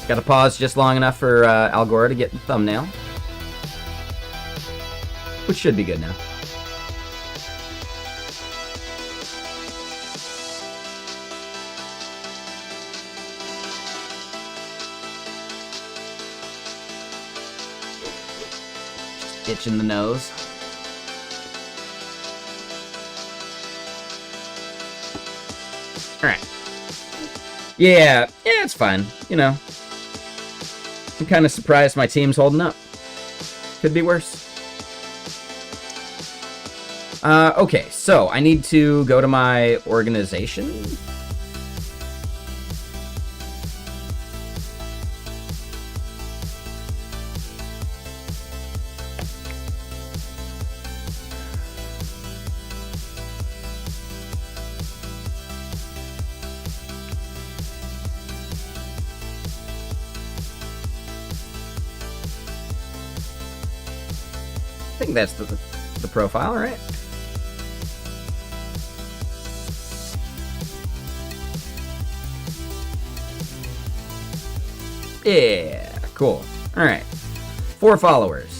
Got to pause just long enough for Al Gore to get the thumbnail. Which should be good now. Just itching the nose. Alright. Yeah, it's fine. You know. I'm kind of surprised my team's holding up. Could be worse. Okay, so I need to go to my organization. I think that's the profile, right? Yeah, cool. Alright. 4 followers.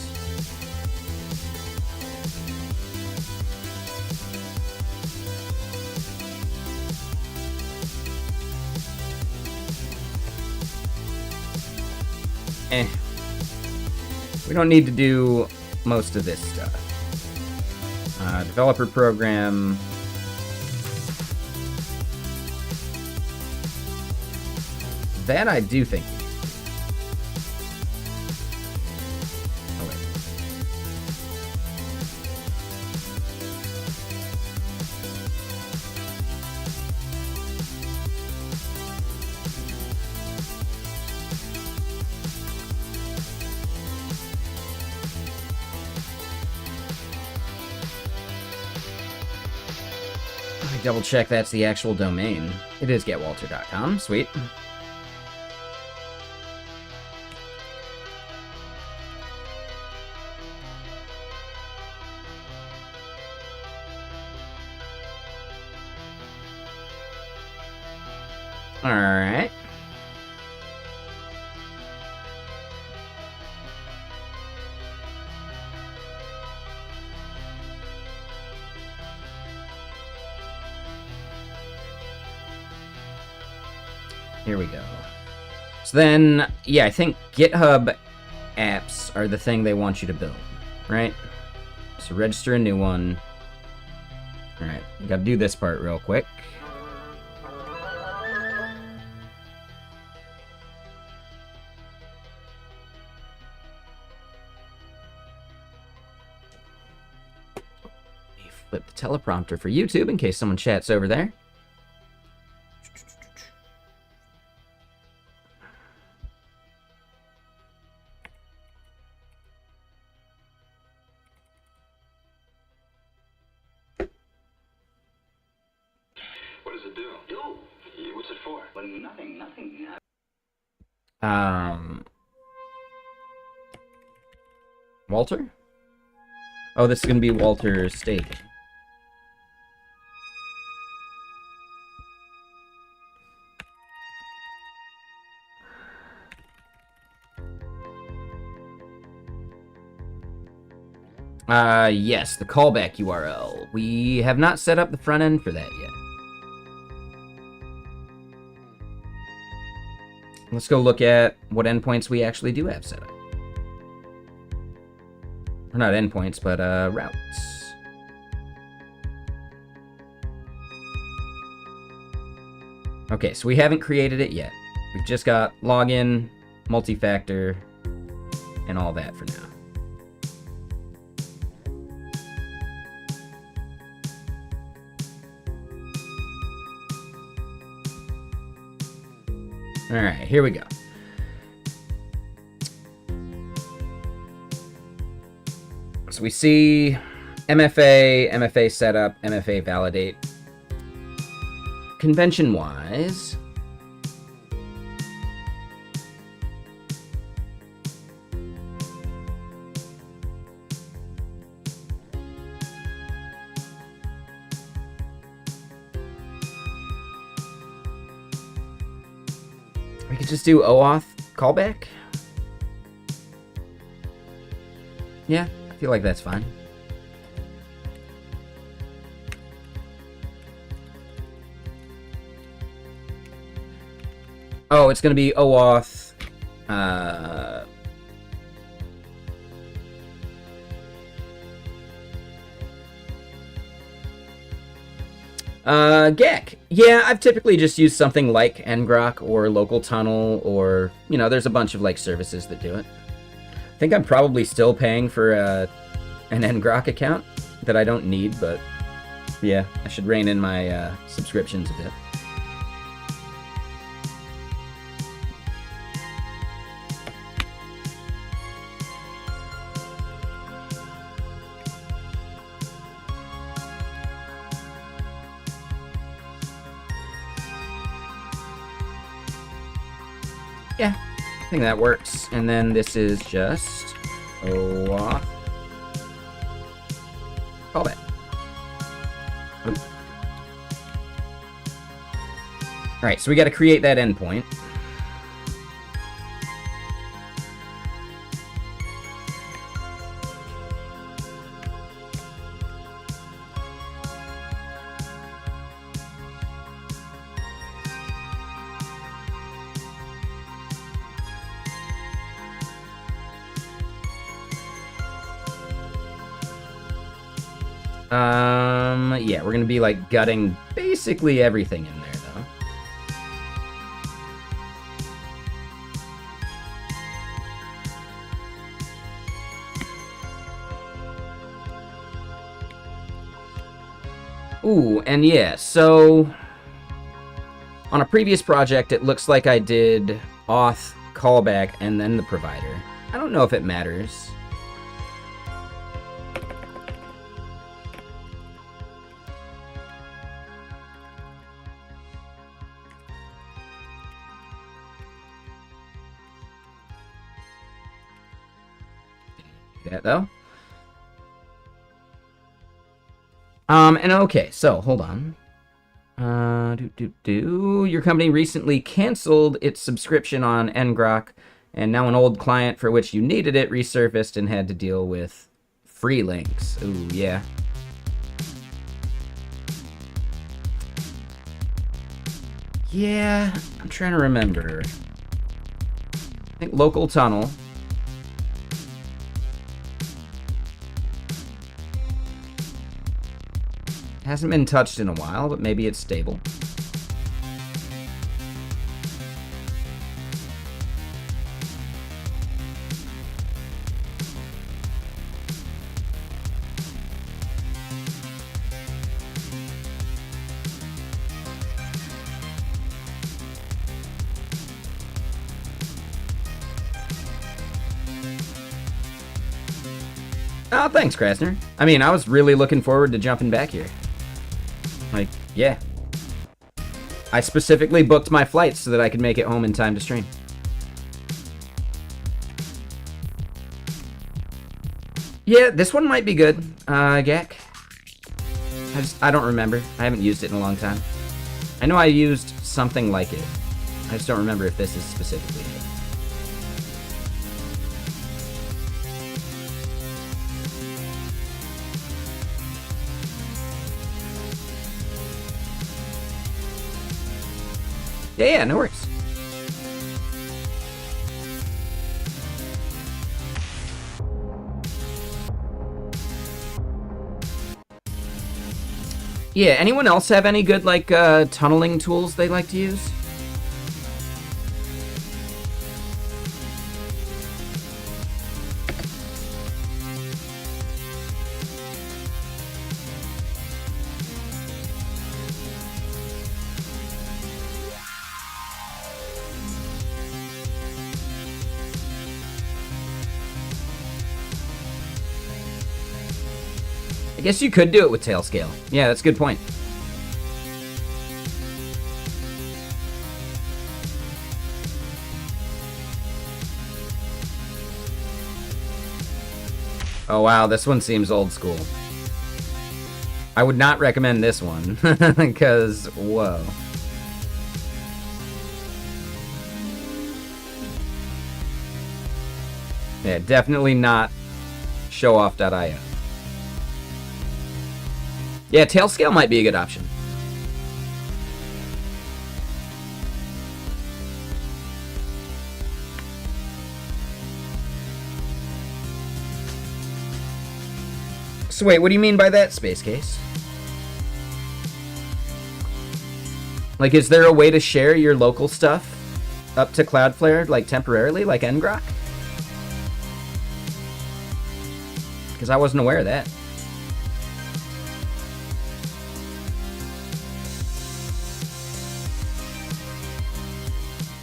We don't need to do most of this stuff. Developer program. That I do think. Oh, wait. Let me double check that's the actual domain. It is getwaltr.com. Sweet. Alright. Here we go. So then, yeah, I think GitHub apps are the thing they want you to build, right? So register a new one. Alright, we gotta do this part real quick. Flip the teleprompter for YouTube in case someone chats over there. What does it do? What's it for? Well, nothing. Waltr? Oh, this is gonna be Waltr's stake. Yes, the callback URL. We have not set up the front end for that yet. Let's go look at what endpoints we actually do have set up. Or not endpoints, but routes. Okay, so we haven't created it yet. We've just got login, multi-factor, and all that for now. Alright, here we go. So we see MFA, MFA setup, MFA validate. Convention-wise, we could just do OAuth callback. Yeah, I feel like that's fine. Oh, it's going to be OAuth. GAC. Yeah, I've typically just used something like ngrok or local tunnel, or, you know, there's a bunch of, like, services that do it. I think I'm probably still paying for an ngrok account that I don't need, but yeah, I should rein in my subscriptions a bit. Yeah, I think that works. And then this is just OAuth callback. All right, so we got to create that endpoint. Yeah, we're gonna be like gutting basically everything in there, though. Ooh, and yeah, so on a previous project, it looks like I did auth callback and then the provider. I don't know if it matters. That though. And okay, so hold on. Your company recently canceled its subscription on ngrok, and now an old client for which you needed it resurfaced and had to deal with free links. Ooh, yeah. Yeah, I'm trying to remember. I think local tunnel. Hasn't been touched in a while, but maybe it's stable. Oh, thanks, Krasner. I mean, I was really looking forward to jumping back here. Like, yeah. I specifically booked my flights so that I could make it home in time to stream. Yeah, this one might be good, GAC. I don't remember. I haven't used it in a long time. I know I used something like it. I just don't remember if this is specifically it. Yeah, no worries. Yeah, anyone else have any good, like, tunneling tools they like to use? I guess you could do it with Tailscale. Yeah, that's a good point. Oh wow, this one seems old school. I would not recommend this one, because, whoa. Yeah, definitely not showoff.io. Yeah, Tailscale might be a good option. So wait, what do you mean by that, Space Case? Like, is there a way to share your local stuff up to Cloudflare, like, temporarily, like ngrok? Because I wasn't aware of that.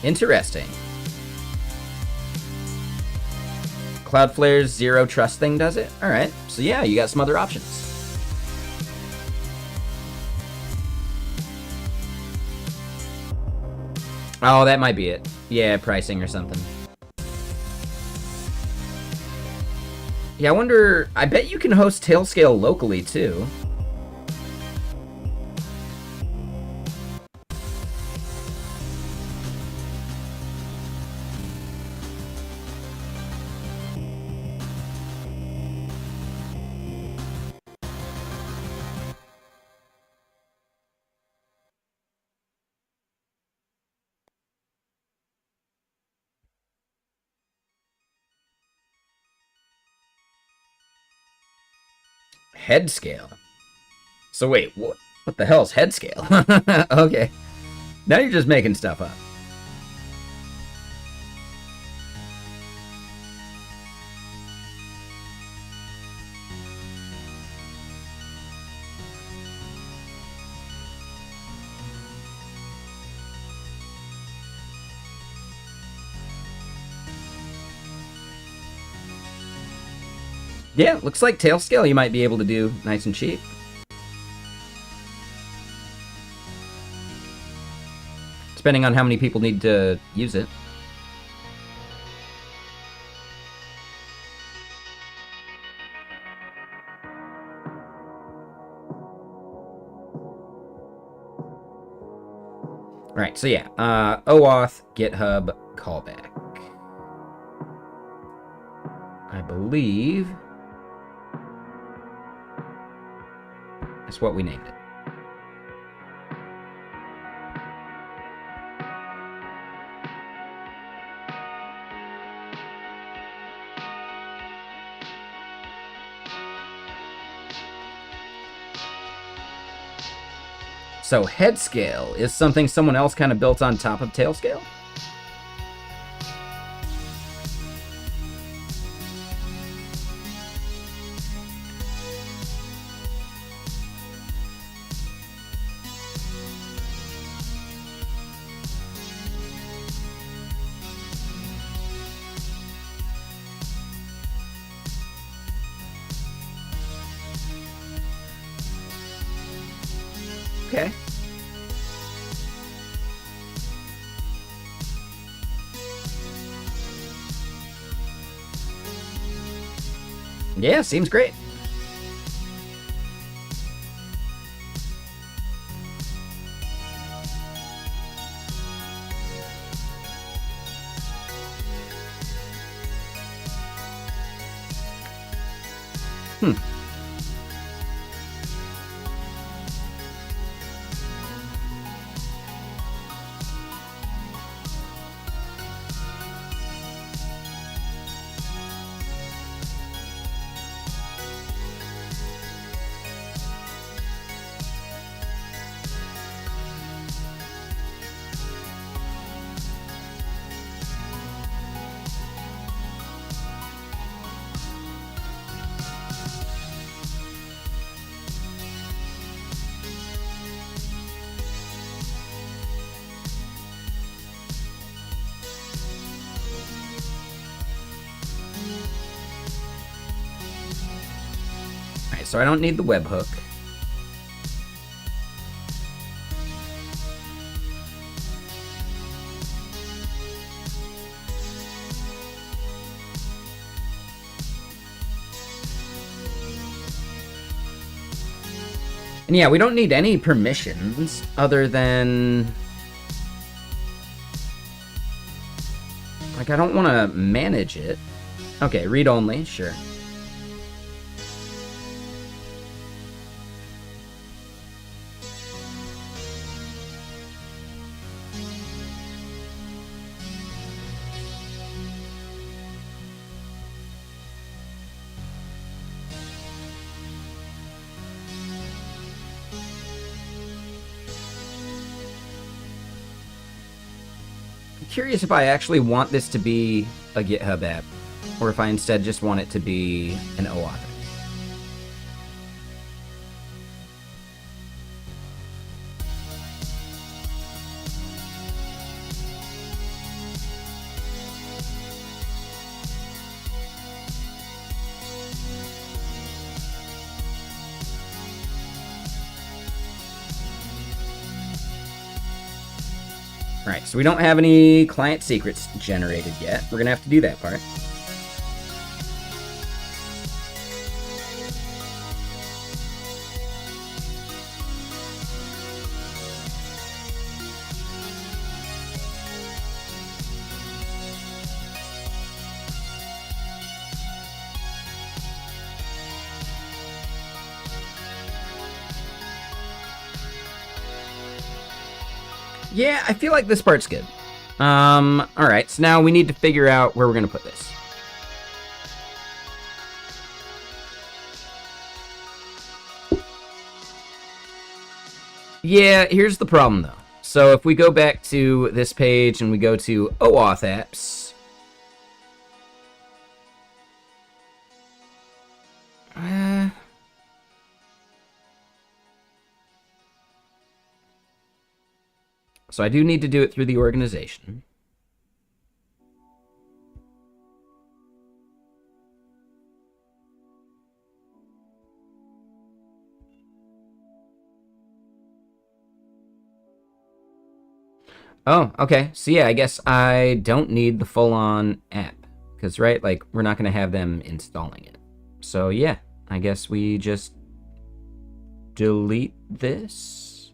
Interesting. Cloudflare's zero trust thing does it? Alright, so yeah, you got some other options. Oh, that might be it. Yeah, pricing or something. Yeah, I wonder... I bet you can host Tailscale locally, too. Head scale. So wait, what the hell is head scale? Okay. Now you're just making stuff up. Yeah, looks like Tailscale you might be able to do nice and cheap. Depending on how many people need to use it. Alright, so yeah, OAuth, GitHub, callback. I believe that's what we named it. So head scale is something someone else kind of built on top of Tailscale? Okay. Yeah, seems great. Alright, so I don't need the webhook. And yeah, we don't need any permissions other than... Like, I don't want to manage it. Okay, read only, sure. I'm curious if I actually want this to be a GitHub app, or if I instead just want it to be an OAuth. Alright, so we don't have any client secrets generated yet. We're gonna have to do that part. Yeah, I feel like this part's good. Alright, so now we need to figure out where we're gonna put this. Yeah, here's the problem though. So if we go back to this page and we go to OAuth apps, so I do need to do it through the organization. Oh, okay. So yeah, I guess I don't need the full-on app. Because, right, like, we're not going to have them installing it. So yeah, I guess we just delete this.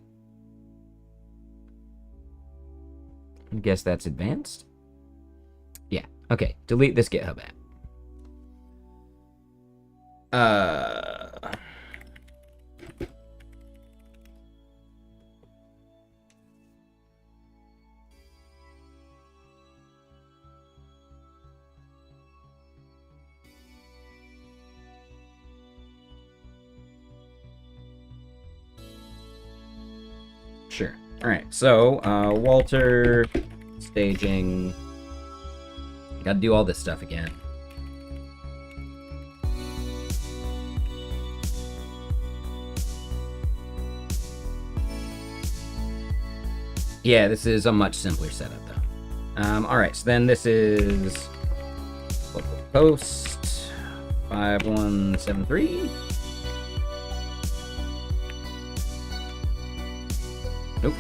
I guess that's advanced. Yeah, okay. Delete this GitHub app. Sure. All right. So, Waltr, staging. Got to do all this stuff again. Yeah, this is a much simpler setup, though. All right. So then this is localhost 5173. Nope.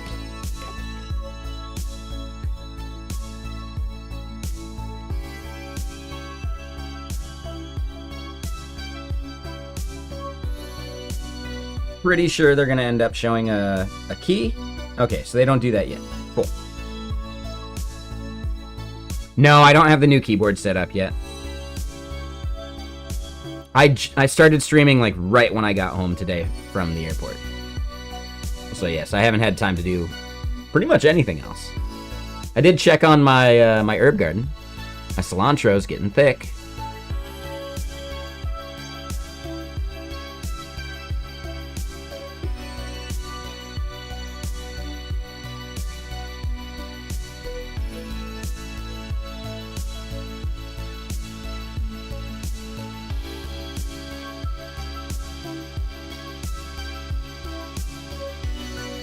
Pretty sure they're going to end up showing a key. Okay, so they don't do that yet. Cool. No, I don't have the new keyboard set up yet. I started streaming like right when I got home today from the airport. So yes, I haven't had time to do pretty much anything else. I did check on my my herb garden. My cilantro's getting thick.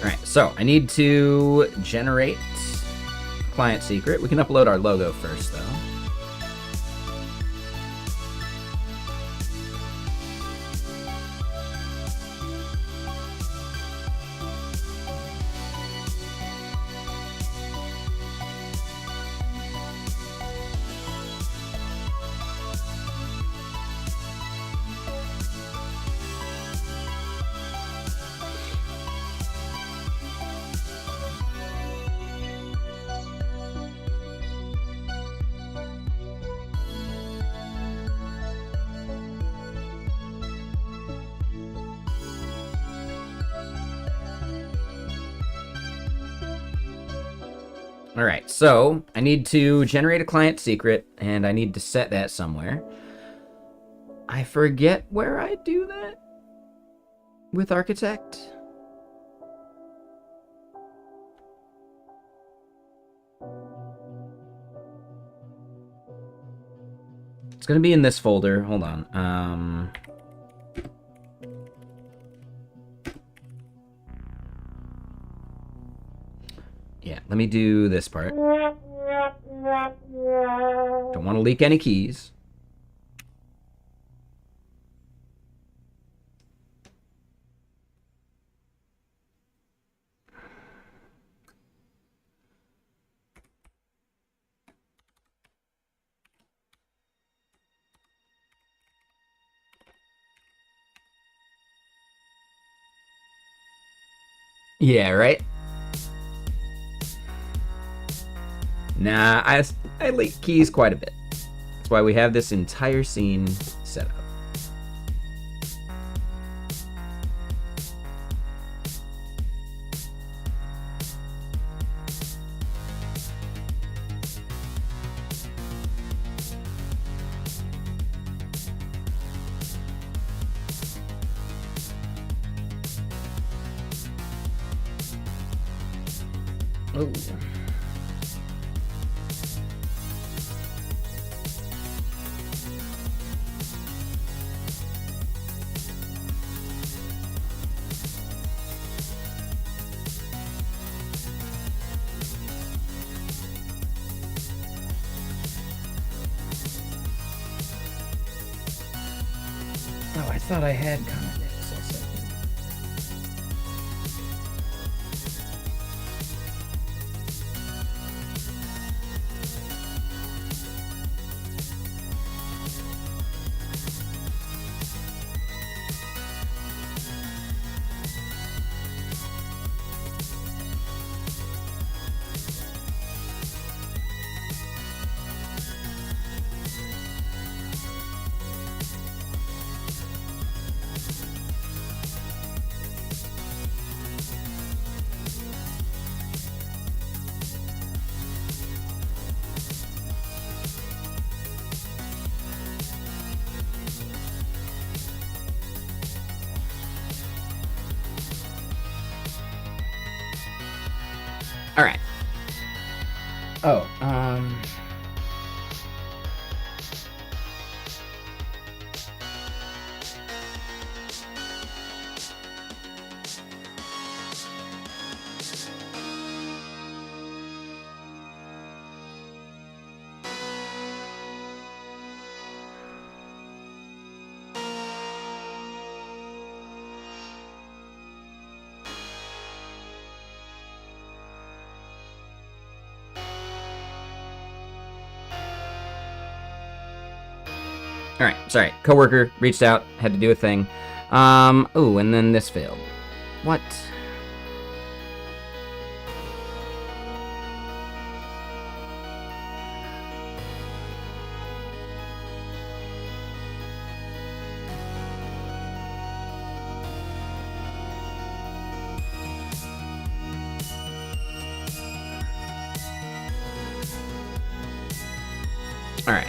Alright, so I need to generate client secret. We can upload our logo first, though. Alright, so I need to generate a client secret, and I need to set that somewhere. I forget where I do that with Architect. It's going to be in this folder. Hold on. Yeah, let me do this part. Don't want to leak any keys. Yeah, right? Nah, I leak keys quite a bit. That's why we have this entire scene set up. Oh. Oh, I thought I had contacts also. All right. Oh, all right. Sorry. Coworker reached out, had to do a thing. Oh, and then this failed. What? All right.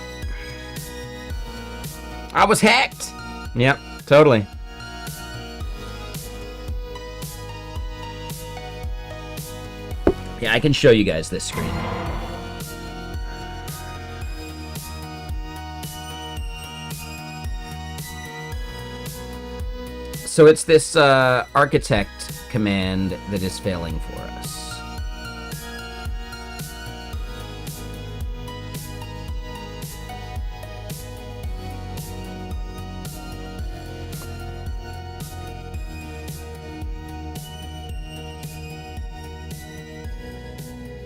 I was hacked. Yep, totally. Yeah, I can show you guys this screen. So it's this architect command that is failing for us.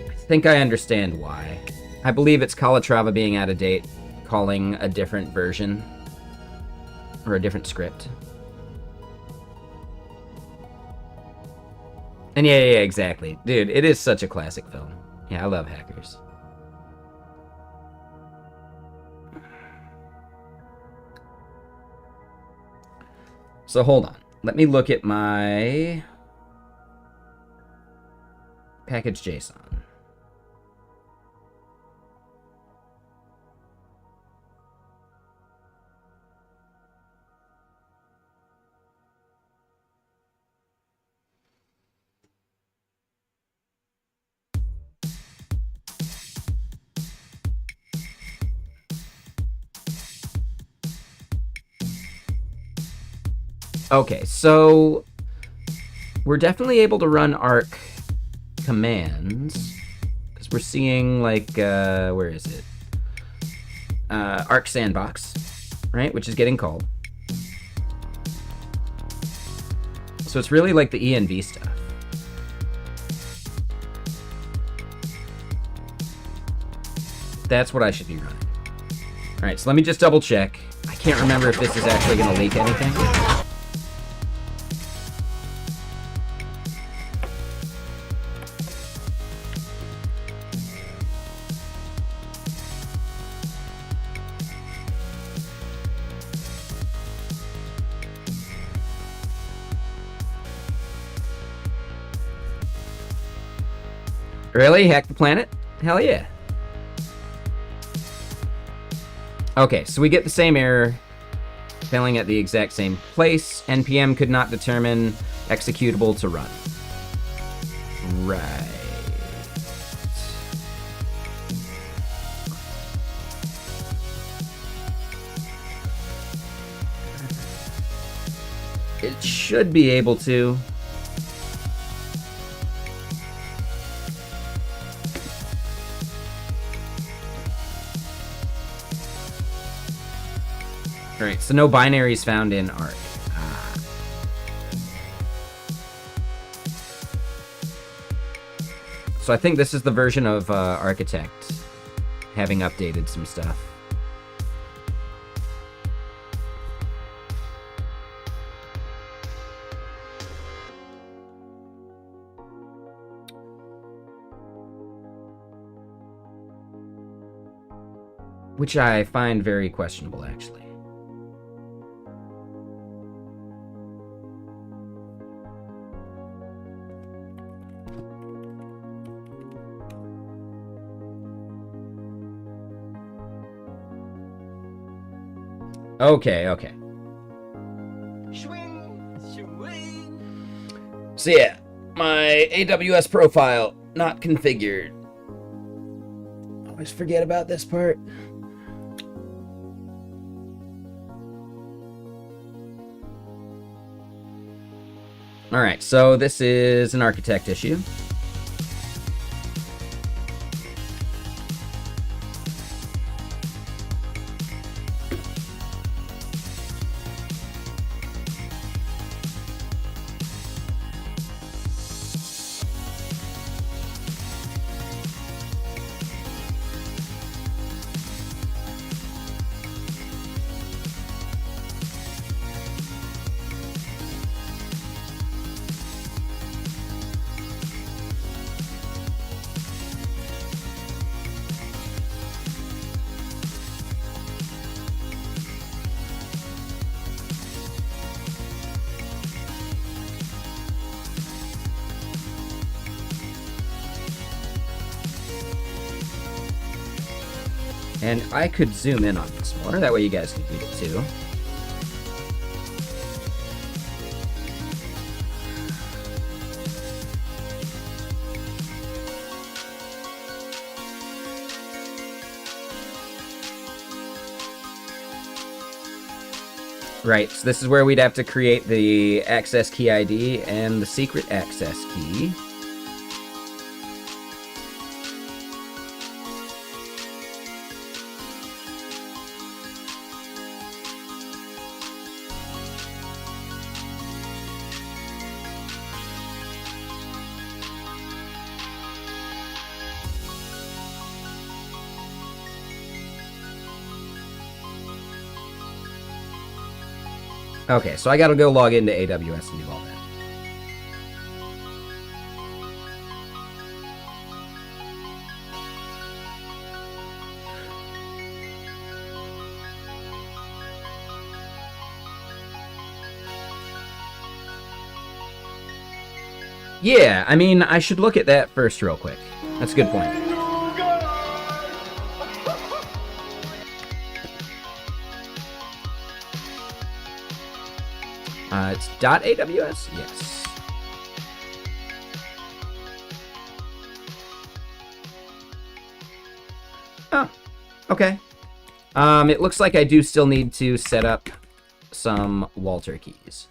I think I understand why. I believe it's Calatrava being out of date, calling a different version or a different script. And yeah, exactly. Dude, it is such a classic film. Yeah, I love hackers. So hold on. Let me look at my package JSON. Okay, so we're definitely able to run Arc commands because we're seeing like where is it? Arc Sandbox, right? Which is getting called. So it's really like the ENV stuff. That's what I should be running. All right, so let me just double check. I can't remember if this is actually going to leak anything. Really? Hack the planet? Hell yeah. Okay, so we get the same error, failing at the exact same place. NPM could not determine executable to run. Right. It should be able to. Alright, so no binaries found in Arc. So I think this is the version of Architect having updated some stuff. Which I find very questionable, actually. Okay, okay. So yeah, my AWS profile not configured. Always forget about this part. Alright, so this is an Architect issue. And I could zoom in on this more, that way you guys can read it too. Right, so this is where we'd have to create the access key ID and the secret access key. Okay, so I gotta go log into AWS and do all that. Yeah, I mean, I should look at that first real quick. That's a good point. It's .aws? Yes. Oh, okay. It looks like I do still need to set up some Waltr keys.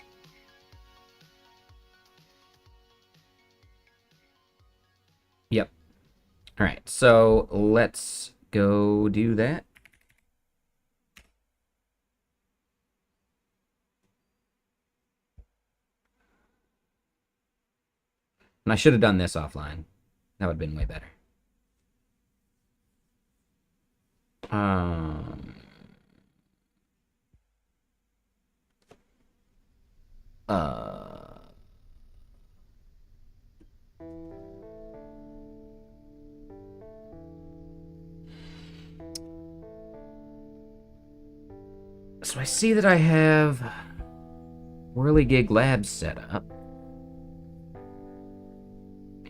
All right, so let's go do that. And I should have done this offline. That would have been way better. So I see that I have Whirligig Labs set up.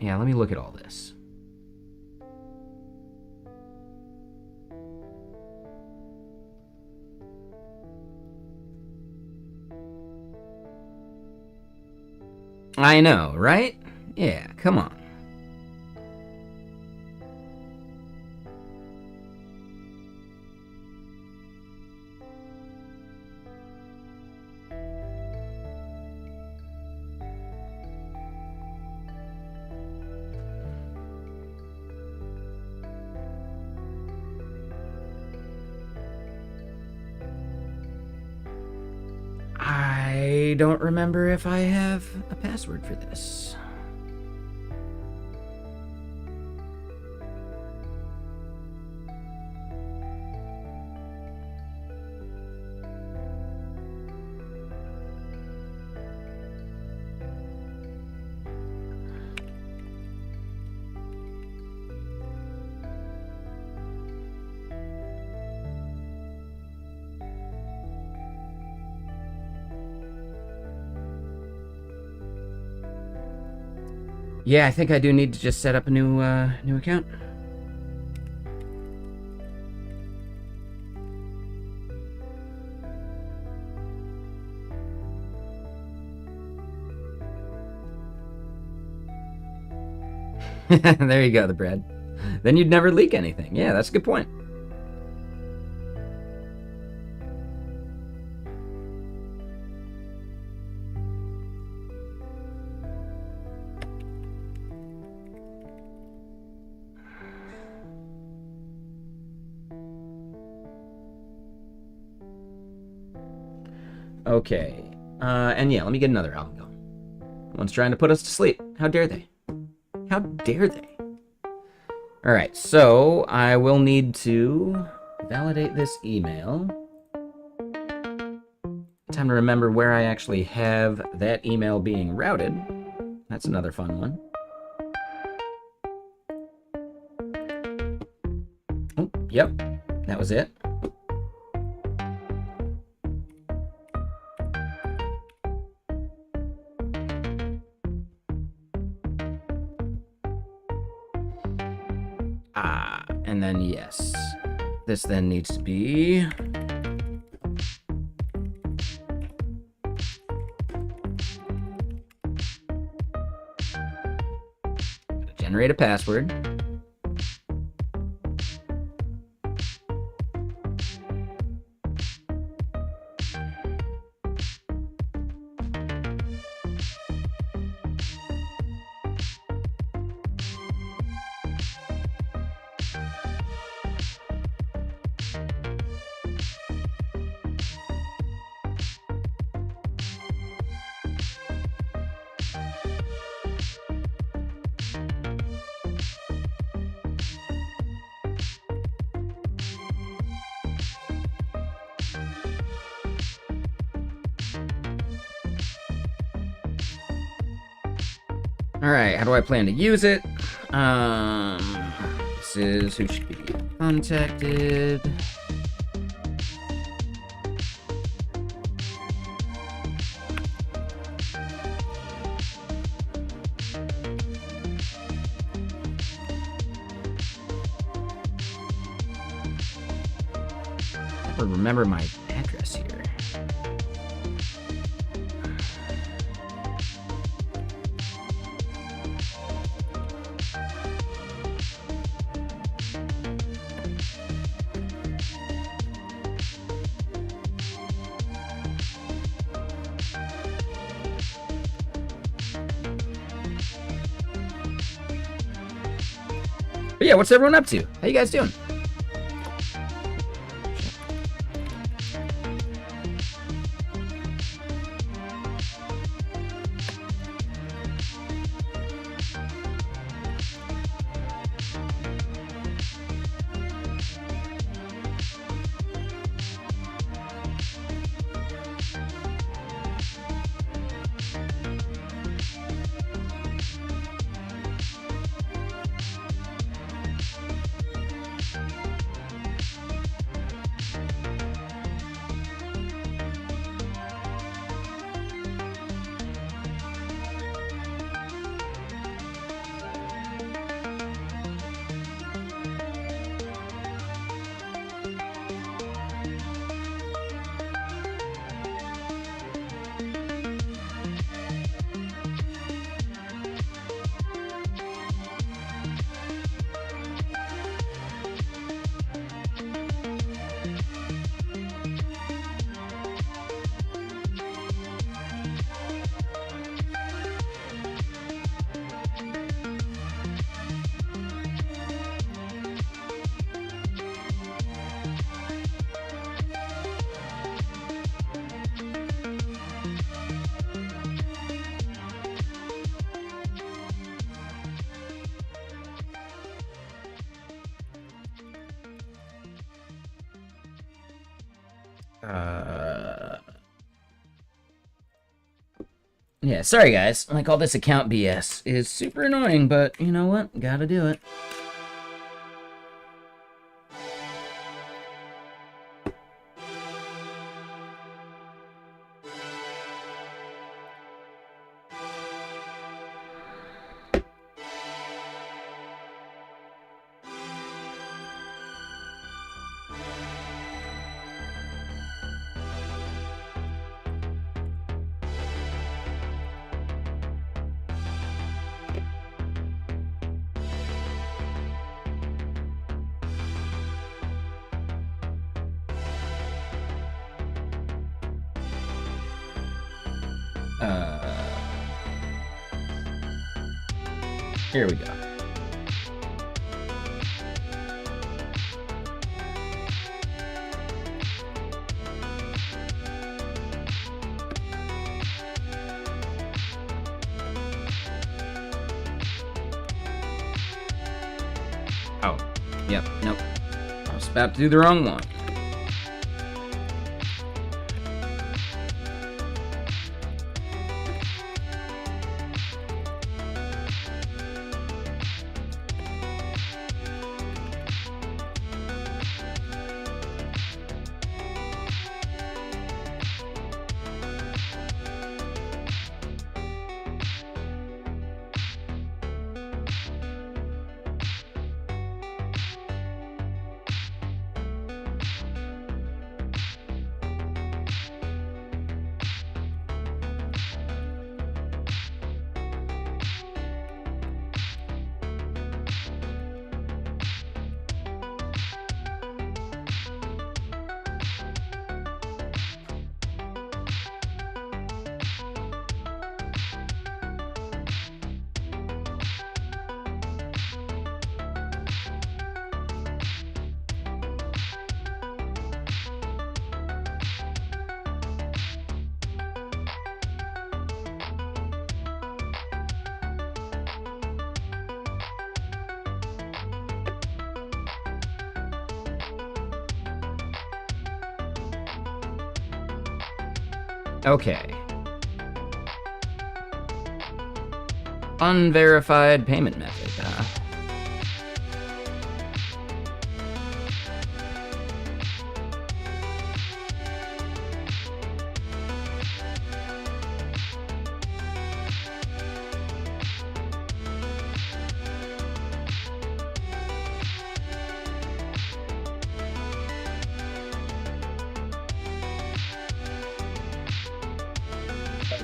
Yeah, let me look at all this. I know, right? Yeah, come on. I don't remember if I have a password for this. Yeah, I think I do need to just set up a new account. There you go, the bread. Then you'd never leak anything. Yeah, that's a good point. Okay. And yeah, let me get another album going. One's trying to put us to sleep. How dare they? How dare they? Alright, so I will need to validate this email. Time to remember where I actually have that email being routed. That's another fun one. Oh, yep, that was it. And then, yes, this then needs to be... generate a password. Alright, how do I plan to use it? This is who should be contacted. I never remember my address here. But But yeah, what's everyone up to? How you guys doing? Yeah, sorry guys. Like, all this account BS is super annoying, but you know what? Gotta do it. Here we go. Oh, yep, nope. I was about to do the wrong one. Okay. Unverified payment method, huh?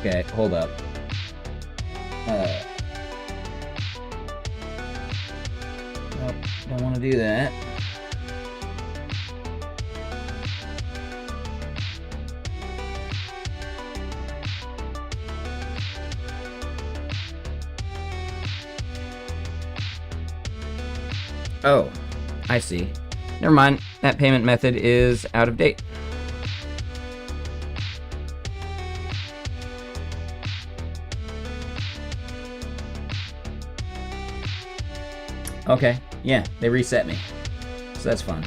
Okay, hold up. Nope, don't want to do that. Oh, I see. Never mind. That payment method is out of date. Okay, yeah, they reset me. So that's fun.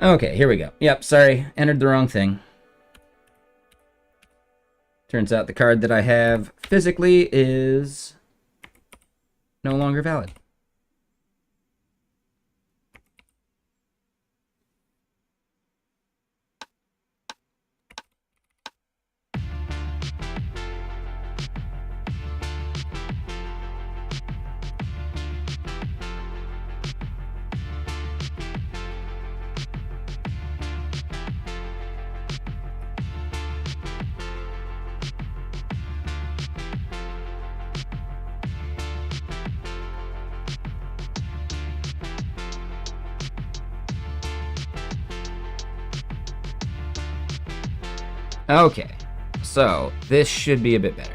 Okay, here we go. Yep, sorry, entered the wrong thing. Turns out the card that I have physically is no longer valid. Okay, so this should be a bit better.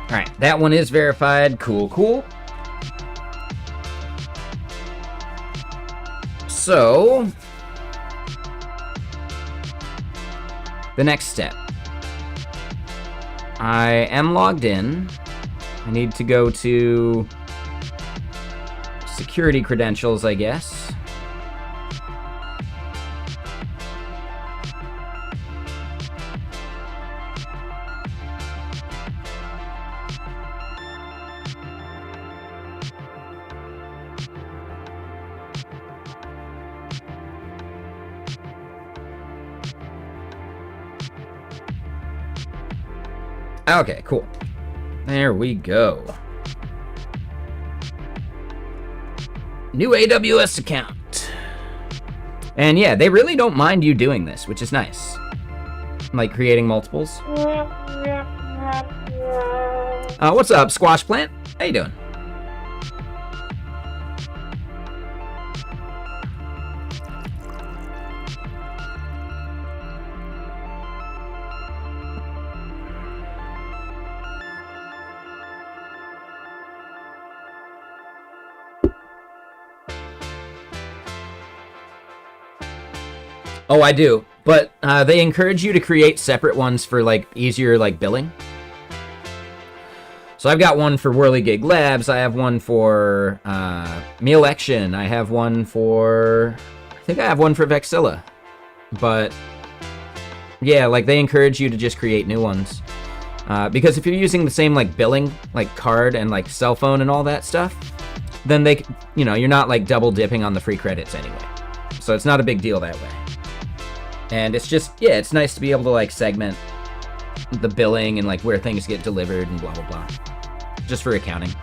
All right, that one is verified. Cool, cool. So, the next step. I am logged in. I need to go to security credentials, I guess. Okay, cool. There we go. New AWS account. And yeah, they really don't mind you doing this, which is nice. Like creating multiples. What's up, Squash Plant? How you doing? Oh, I do. But they encourage you to create separate ones for like easier like billing. So I've got one for Whirligig Labs. I have one for Mealection. I have one for... I think I have one for Vexilla. But yeah, like they encourage you to just create new ones. Because if you're using the same like billing, like card and like cell phone and all that stuff, then they, you know, you're not like double dipping on the free credits anyway. So it's not a big deal that way. And it's just, yeah, it's nice to be able to like segment the billing and like where things get delivered and blah, blah, blah. Just for accounting.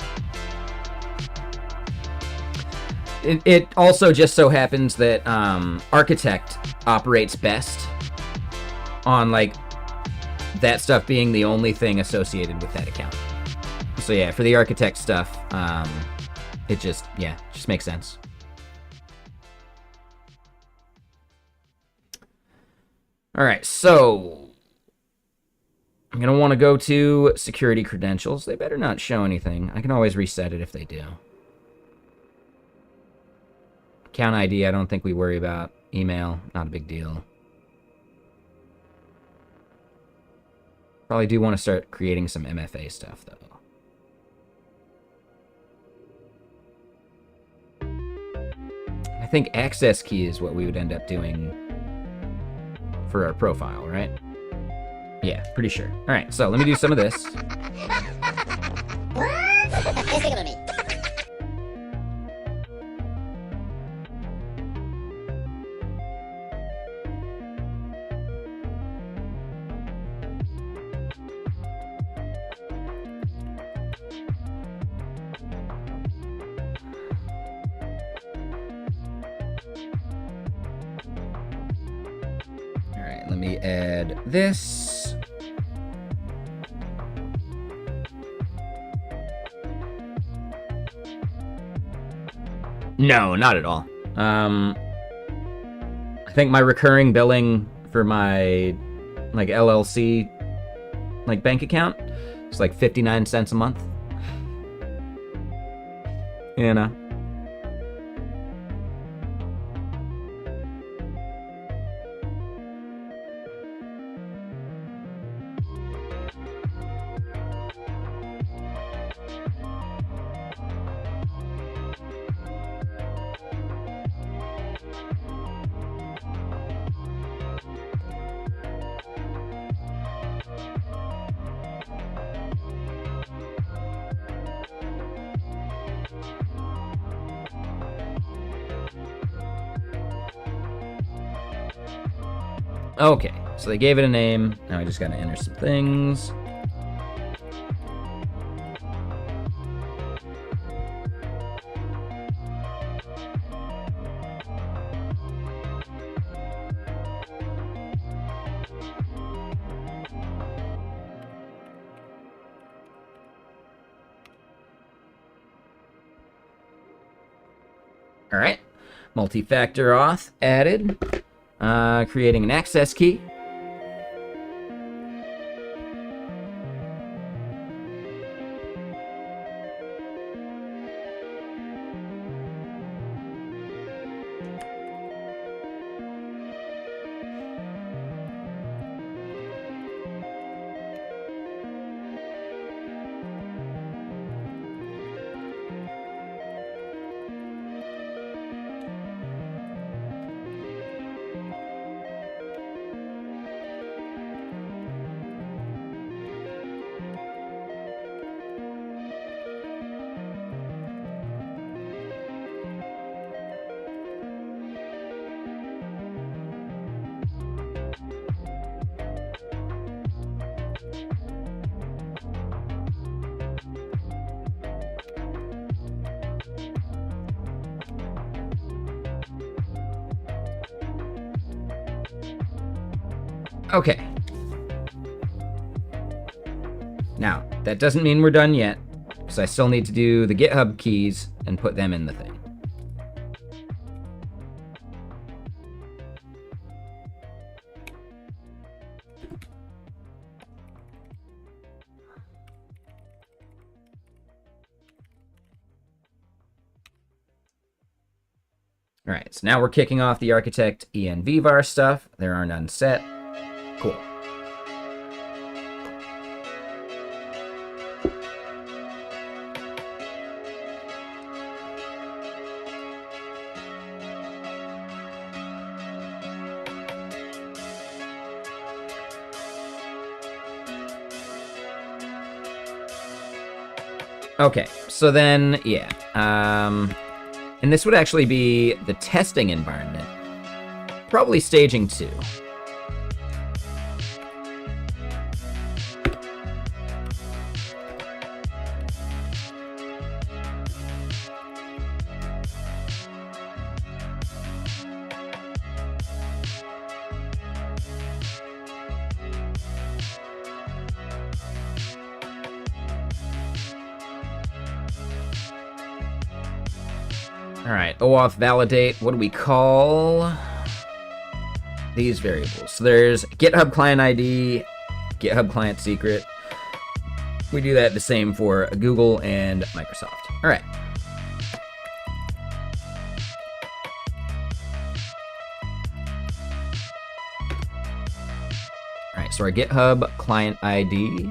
It also just so happens that Architect operates best on like that stuff being the only thing associated with that account. So yeah, for the Architect stuff, it just, yeah, just makes sense. All right, so I'm going to want to go to security credentials. They better not show anything. I can always reset it if they do. Account ID, I don't think we worry about. Email, not a big deal. Probably do want to start creating some MFA stuff, though. I think access key is what we would end up doing for our profile, right? Yeah, pretty sure. All right, so let me do some of this. let me add this. No, not at all. I think my recurring billing for my like LLC like bank account is like 59 cents a month. You know. Okay, so they gave it a name. Now I just gotta enter some things. All right, multi-factor auth added. Creating an access key. Okay. Now, that doesn't mean we're done yet, because I still need to do the GitHub keys and put them in the thing. All right, so now we're kicking off the architect envvar stuff. There are none set. Cool. Okay, so then, yeah. And this would actually be the testing environment. Probably staging 2. All right, OAuth validate. What do we call these variables? So there's GitHub client ID, GitHub client secret. We do that the same for Google and Microsoft. All right. All right, so our GitHub client ID.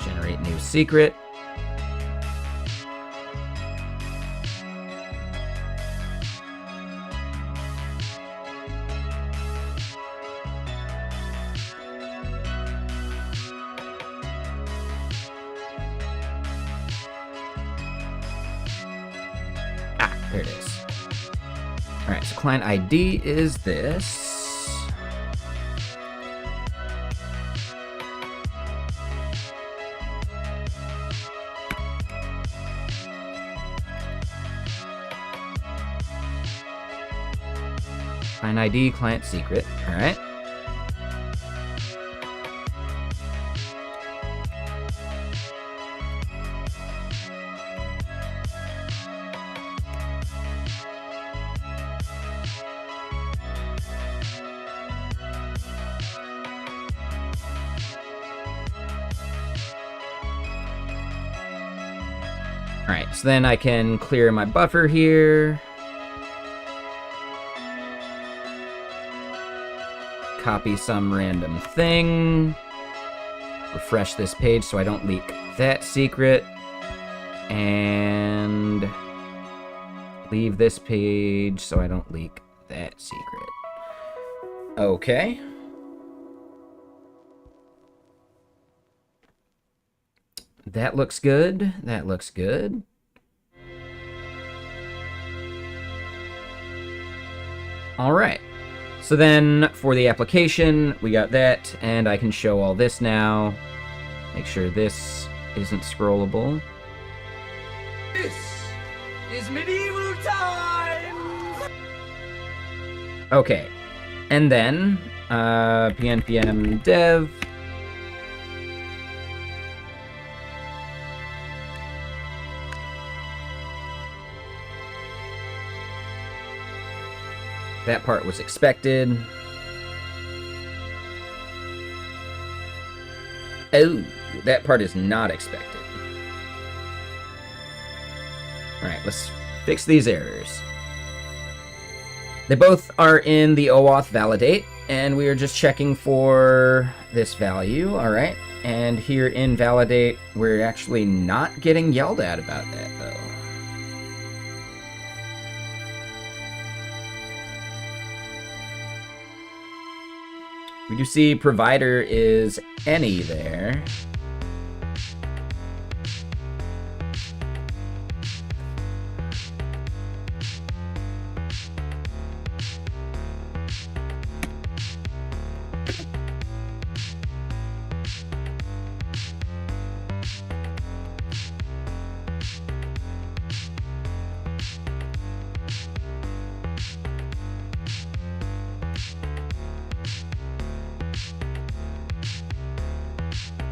Generate new secret. There it is. All right, so client ID is this. Client ID, client secret. All right. Alright, so then I can clear my buffer here. Copy some random thing. Refresh this page so I don't leak that secret. And leave this page so I don't leak that secret. Okay. That looks good. That looks good. All right. So then for the application, we got that, and I can show all this now. Make sure this isn't scrollable. This is medieval times! Okay. And then, pnpm dev. That part was expected. Oh, that part is not expected. Alright, let's fix these errors. They both are in the OAuth validate, and we are just checking for this value, alright? And here in validate, we're actually not getting yelled at about that, though. We do see provider is any there.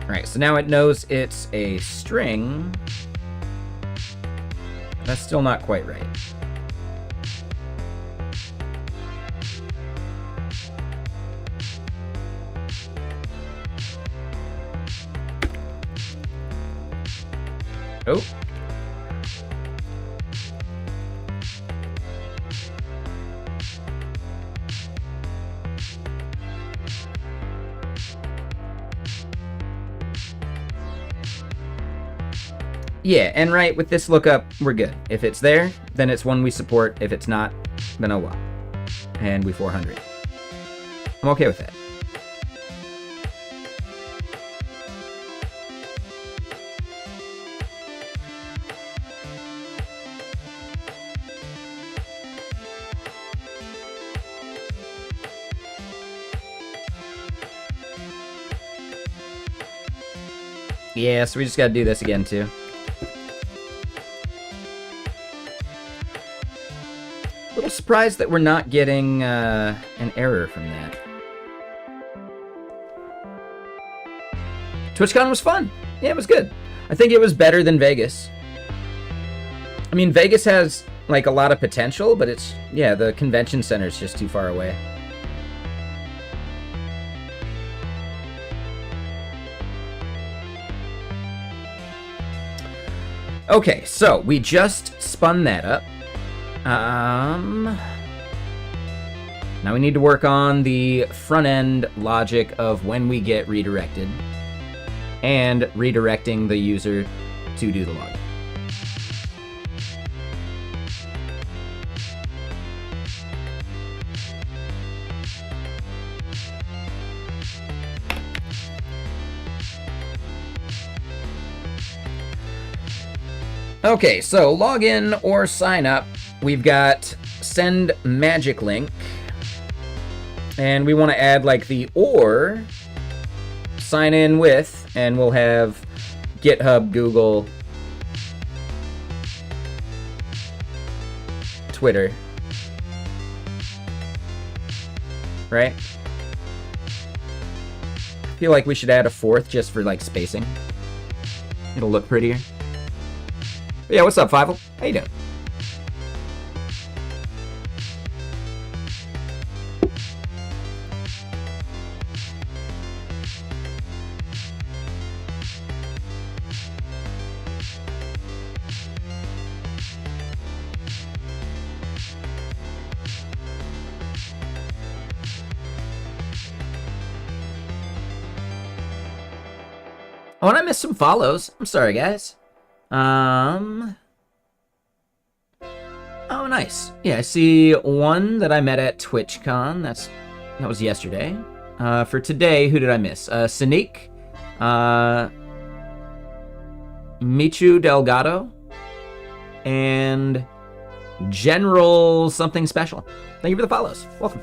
Alright, so now it knows it's a string. That's still not quite right. Oh. Yeah, and right, with this lookup, we're good. If it's there, then it's one we support. If it's not, then oh well. And we 400. I'm okay with that. Yeah, so we just gotta do this again, too. A little surprised that we're not getting an error from that. TwitchCon was fun. Yeah, it was good. I think it was better than Vegas. I mean, Vegas has, like, a lot of potential, but it's, yeah, the convention center is just too far away. Okay, so we just spun that up. Now we need to work on the front end logic of when we get redirected and redirecting the user to do the login. Okay, so login or sign up. We've got send magic link. And we want to add like the or sign in with, and we'll have GitHub, Google, Twitter. right? I feel like we should add a fourth just for, like, spacing. It'll look prettier. But yeah, what's up, Fievel? How you doing? Oh, and I missed some follows. I'm sorry, guys. Oh, nice. Yeah, I see one that I met at TwitchCon. That was yesterday. For today, who did I miss? Sneak, Michu Delgado, and General something special. Thank you for the follows. Welcome.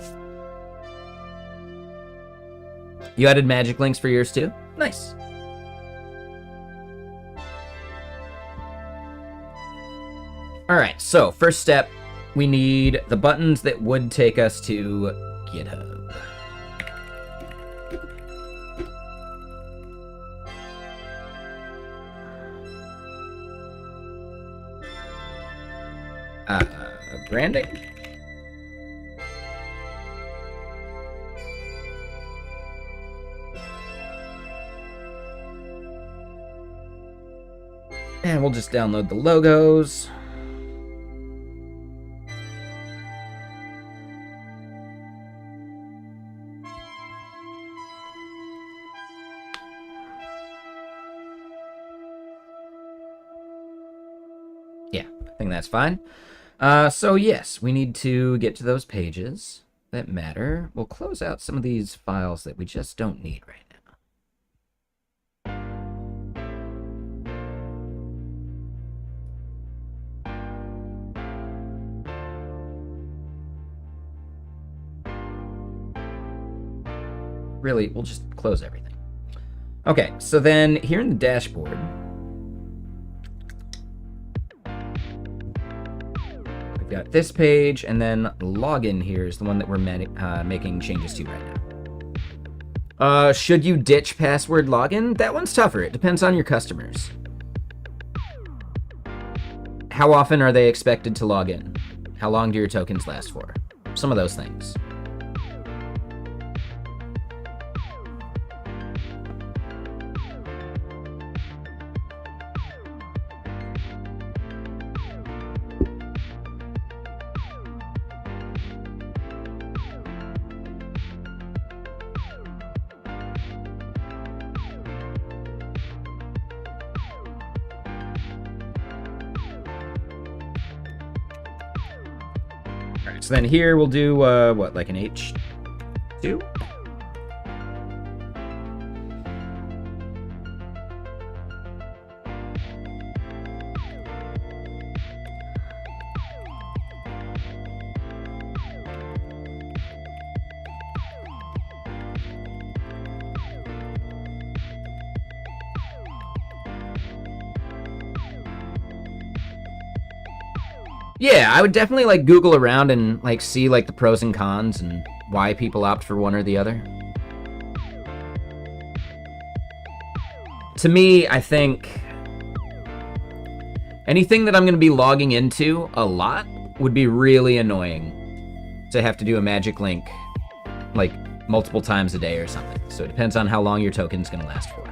You added magic links for yours too? Nice. Alright, so first step, we need the buttons that would take us to GitHub. Branding? And we'll just download the logos. Yeah, I think that's fine. So yes, we need to get to those pages that matter. We'll close out some of these files that we just don't need right now. Really, we'll just close everything. Okay, so then here in the dashboard, we've got this page, and then login here is the one that we're making changes to right now. Should you ditch password login? That one's tougher. It depends on your customers. How often are they expected to log in? How long do your tokens last for? Some of those things. So then here we'll do, what, like an H2? Yeah, I would definitely, like, Google around and, like, see, like, the pros and cons and why people opt for one or the other. To me, I think anything that I'm going to be logging into a lot would be really annoying to have to do a magic link, like, multiple times a day or something. So it depends on how long your token's going to last for.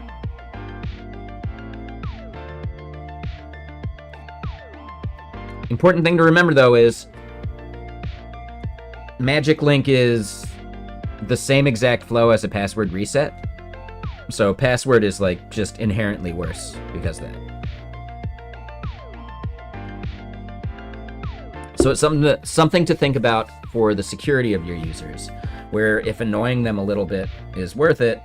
Important thing to remember, though, is magic link is the same exact flow as a password reset. So password is, like, just inherently worse because of that. So it's something to think about for the security of your users, where if annoying them a little bit is worth it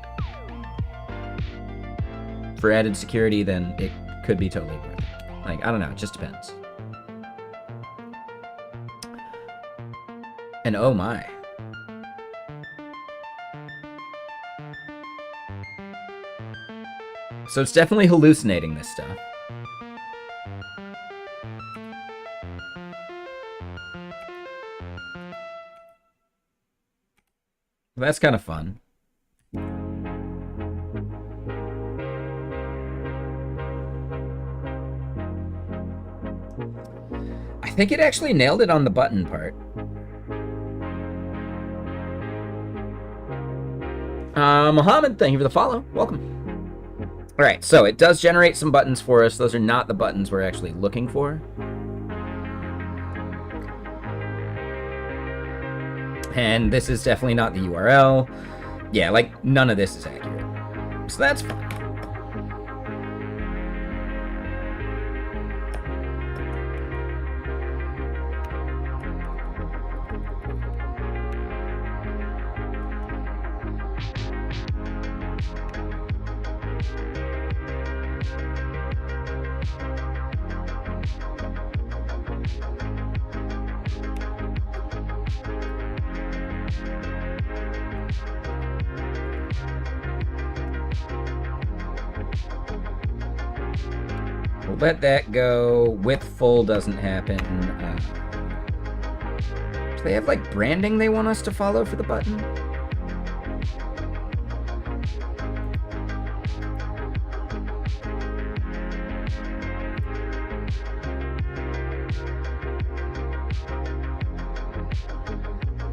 for added security, then it could be totally worth it. Like, I don't know, it just depends. And oh my. So it's definitely hallucinating this stuff. That's kind of fun. I think it actually nailed it on the button part. Mohammed, thank you for the follow. Welcome. All right, so it does generate some buttons for us. Those are not the buttons we're actually looking for. And this is definitely not the URL. Yeah, like, none of this is accurate. So that's fine. We'll let that go. With full doesn't happen. Do they have like branding they want us to follow for the button?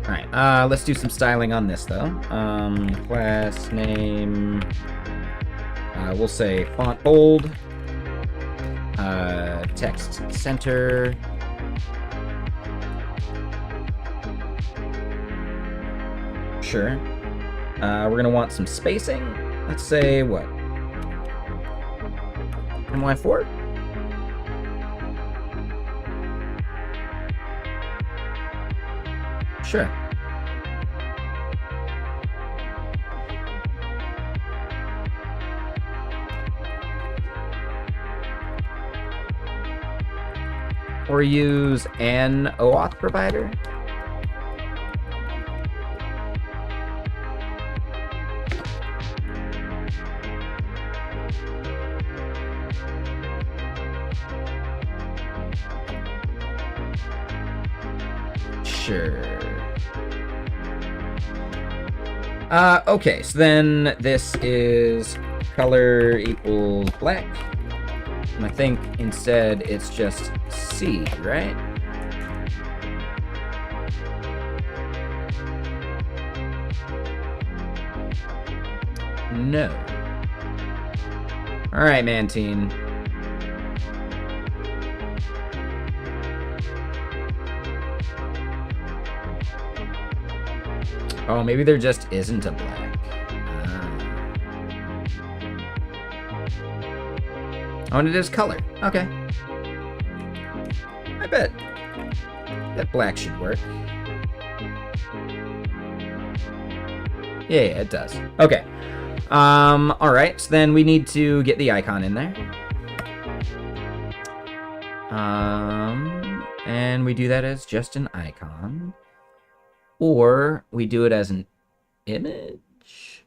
All right, let's do some styling on this though. Class name. We'll say font bold. Text center. Sure. We're gonna want some spacing. Let's say what? MY4? Sure. Or use an OAuth provider. Sure. Okay, so then this is color equals black. And I think instead it's just C, right? No. All right, Mantine. Oh, maybe there just isn't a black. Oh, and it is color. Okay. I bet that black should work. Yeah, it does. Okay. All right. So then we need to get the icon in there. And we do that as just an icon. Or we do it as an image.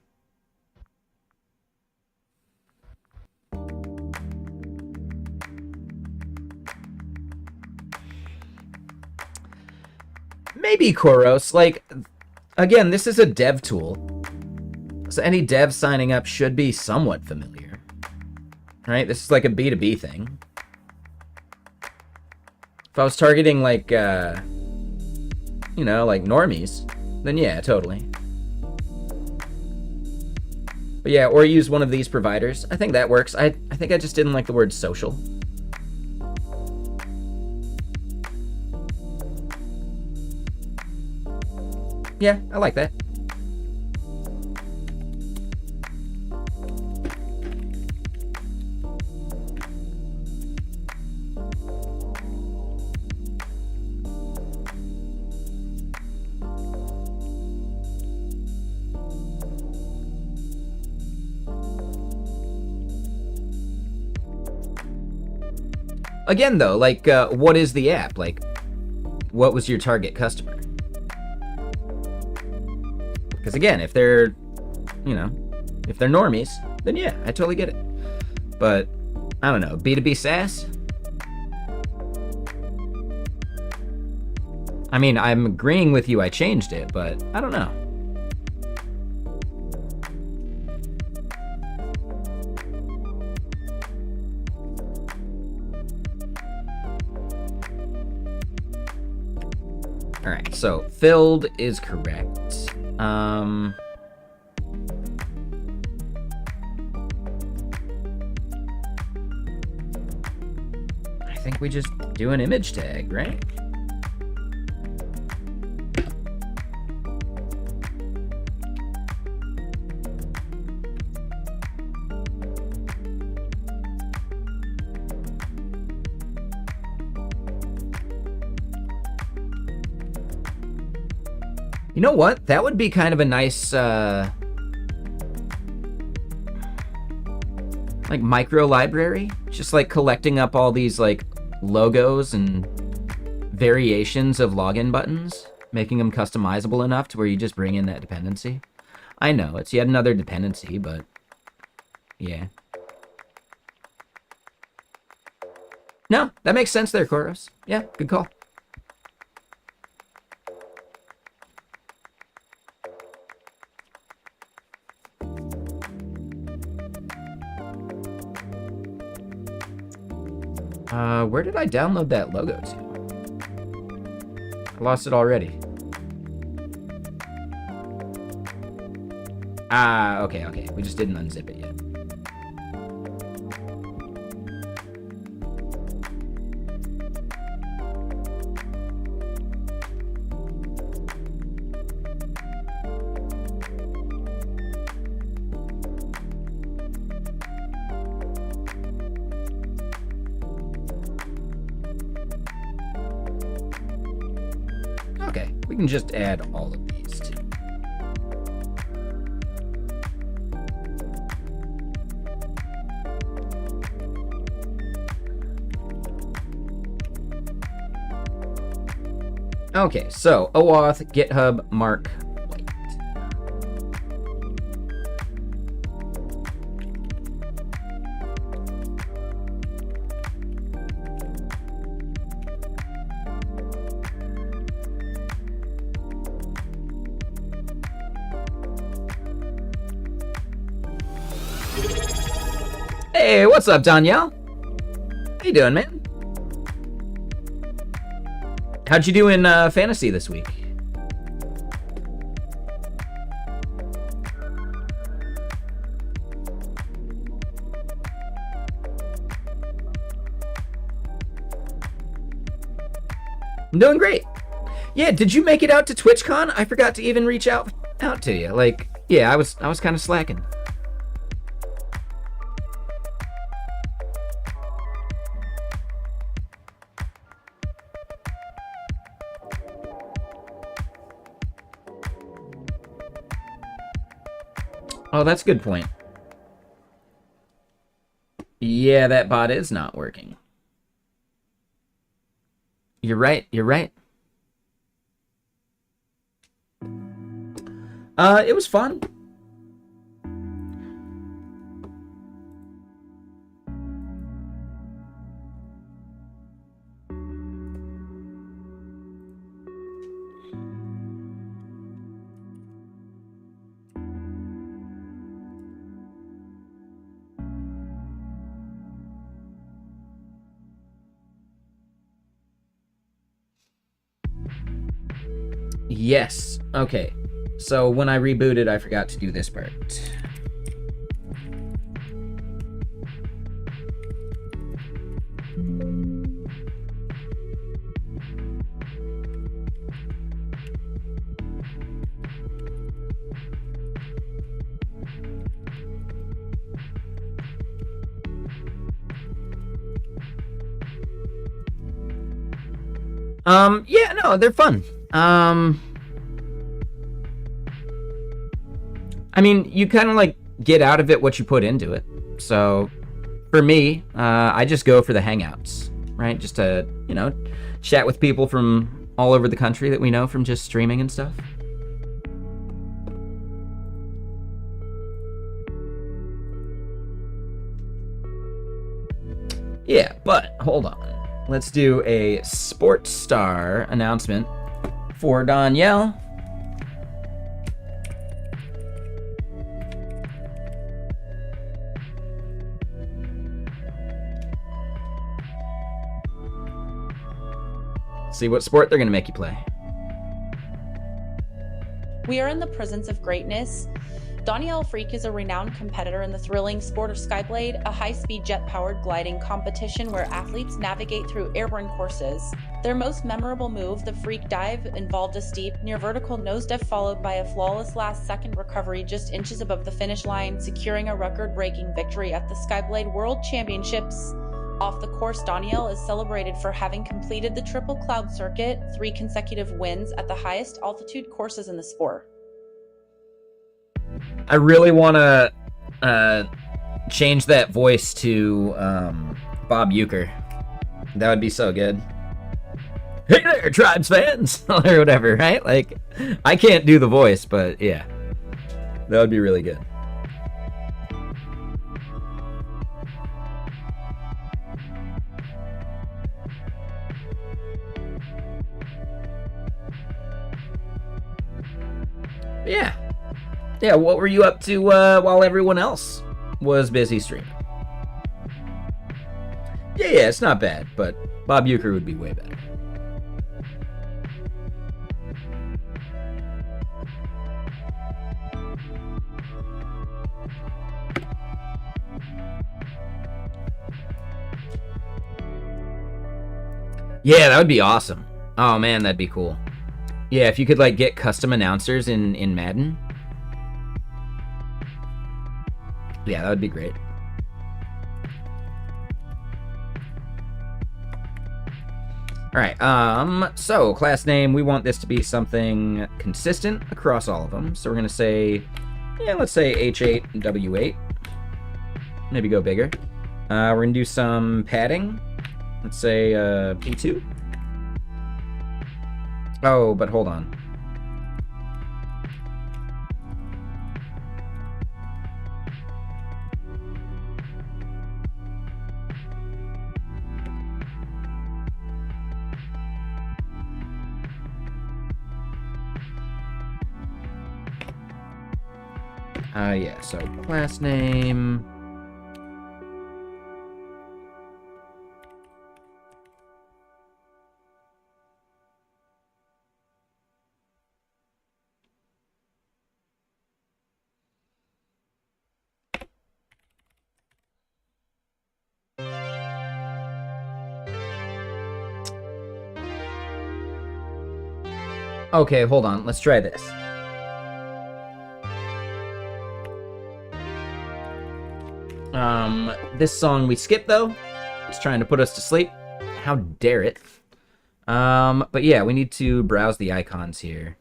Maybe Koros. Like, again, this is a dev tool. So any dev signing up should be somewhat familiar. Right? This is like a B2B thing. If I was targeting like, you know, like normies, then yeah, totally. But yeah, or use one of these providers. I think that works. I think I just didn't like the word social. Yeah, I like that. Again, though, like, what is the app? Like, what was your target customer? Because again, if they're, you know, if they're normies, then yeah, I totally get it. But, I don't know, B2B SaaS? I mean, I'm agreeing with you, I changed it, but I don't know. All right, so filled is correct. I think we just do an image tag, right? You know what? That would be kind of a nice, like, micro library. Just, like, collecting up all these, like, logos and variations of login buttons, making them customizable enough to where you just bring in that dependency. I know, it's yet another dependency, but yeah. No, that makes sense there, Koros. Yeah, good call. Where did I download that logo to? I lost it already. Ah, okay. We just didn't unzip it yet. Okay, we can just add all of these too. Okay, so OAuth GitHub Mark White. Hey, what's up, Danielle? How you doing, man? How'd you do in fantasy this week? I'm doing great. Yeah, did you make it out to TwitchCon? I forgot to even reach out to you. Like, yeah, I was kind of slacking. Oh, that's a good point. Yeah, that bot is not working. You're right. It was fun. Yes. Okay. So when I rebooted, I forgot to do this part. Yeah, no, they're fun. I mean, you kind of like get out of it what you put into it. So for me, I just go for the hangouts, right? Just to, you know, chat with people from all over the country that we know from just streaming and stuff. Yeah, but hold on. Let's do a Sports Star announcement for Danielle. See what sport they're going to make you play. We are in the presence of greatness. Danielle Freak is a renowned competitor in the thrilling sport of Skyblade, a high-speed jet-powered gliding competition where athletes navigate through airborne courses. Their most memorable move, the Freak Dive, involved a steep, near-vertical nosedive followed by a flawless last-second recovery just inches above the finish line, securing a record-breaking victory at the Skyblade World Championships. Off the course, Danielle is celebrated for having completed the Triple Cloud Circuit, 3 consecutive wins at the highest altitude courses in the sport. I really want to change that voice to Bob Euchre. That would be so good. Hey there, Tribes fans! Or whatever, right? Like, I can't do the voice, but yeah. That would be really good. Yeah. Yeah, what were you up to while everyone else was busy streaming? Yeah, it's not bad, but Bob Euchre would be way better. Yeah, that would be awesome. Oh man, that'd be cool. Yeah, if you could like get custom announcers in Madden. Yeah, that would be great. All right, so class name, we want this to be something consistent across all of them. So we're gonna say, yeah, let's say H8 and W8. Maybe go bigger. We're gonna do some padding. Let's say P2. Oh, but hold on. Yeah, so class name. Okay, hold on. Let's try this. This song we skipped, though. It's trying to put us to sleep. How dare it? But yeah, we need to browse the icons here.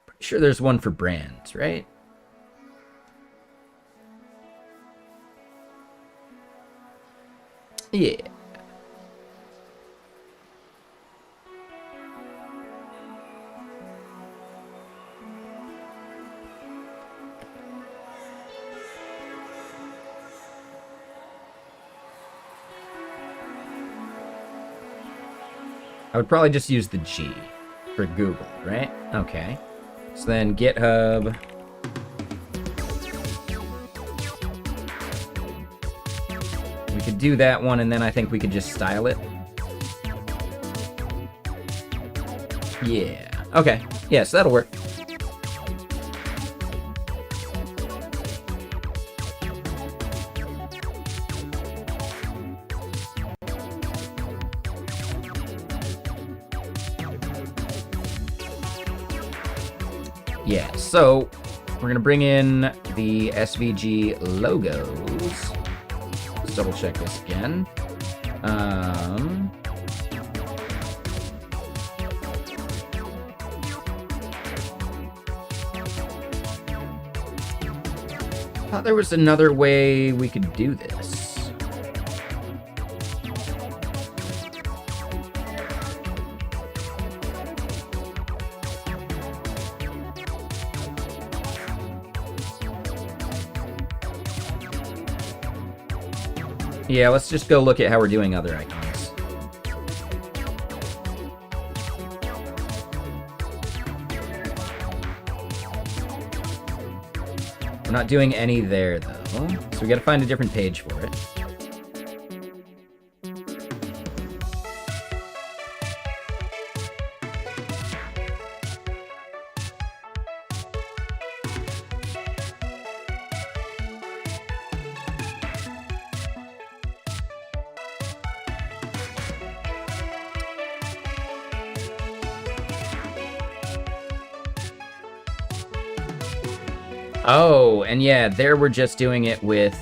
Pretty sure there's one for brands, right? Yeah. I would probably just use the G for Google, right? Okay. So then GitHub. We could do that one, and then I think we could just style it. Yeah. Okay. Yeah, so that'll work. Yeah, so we're going to bring in the SVG logos. Let's double check this again. I thought there was another way we could do this. Yeah, let's just go look at how we're doing other icons. We're not doing any there, though, so we gotta find a different page for it. Oh, and yeah, there we're just doing it with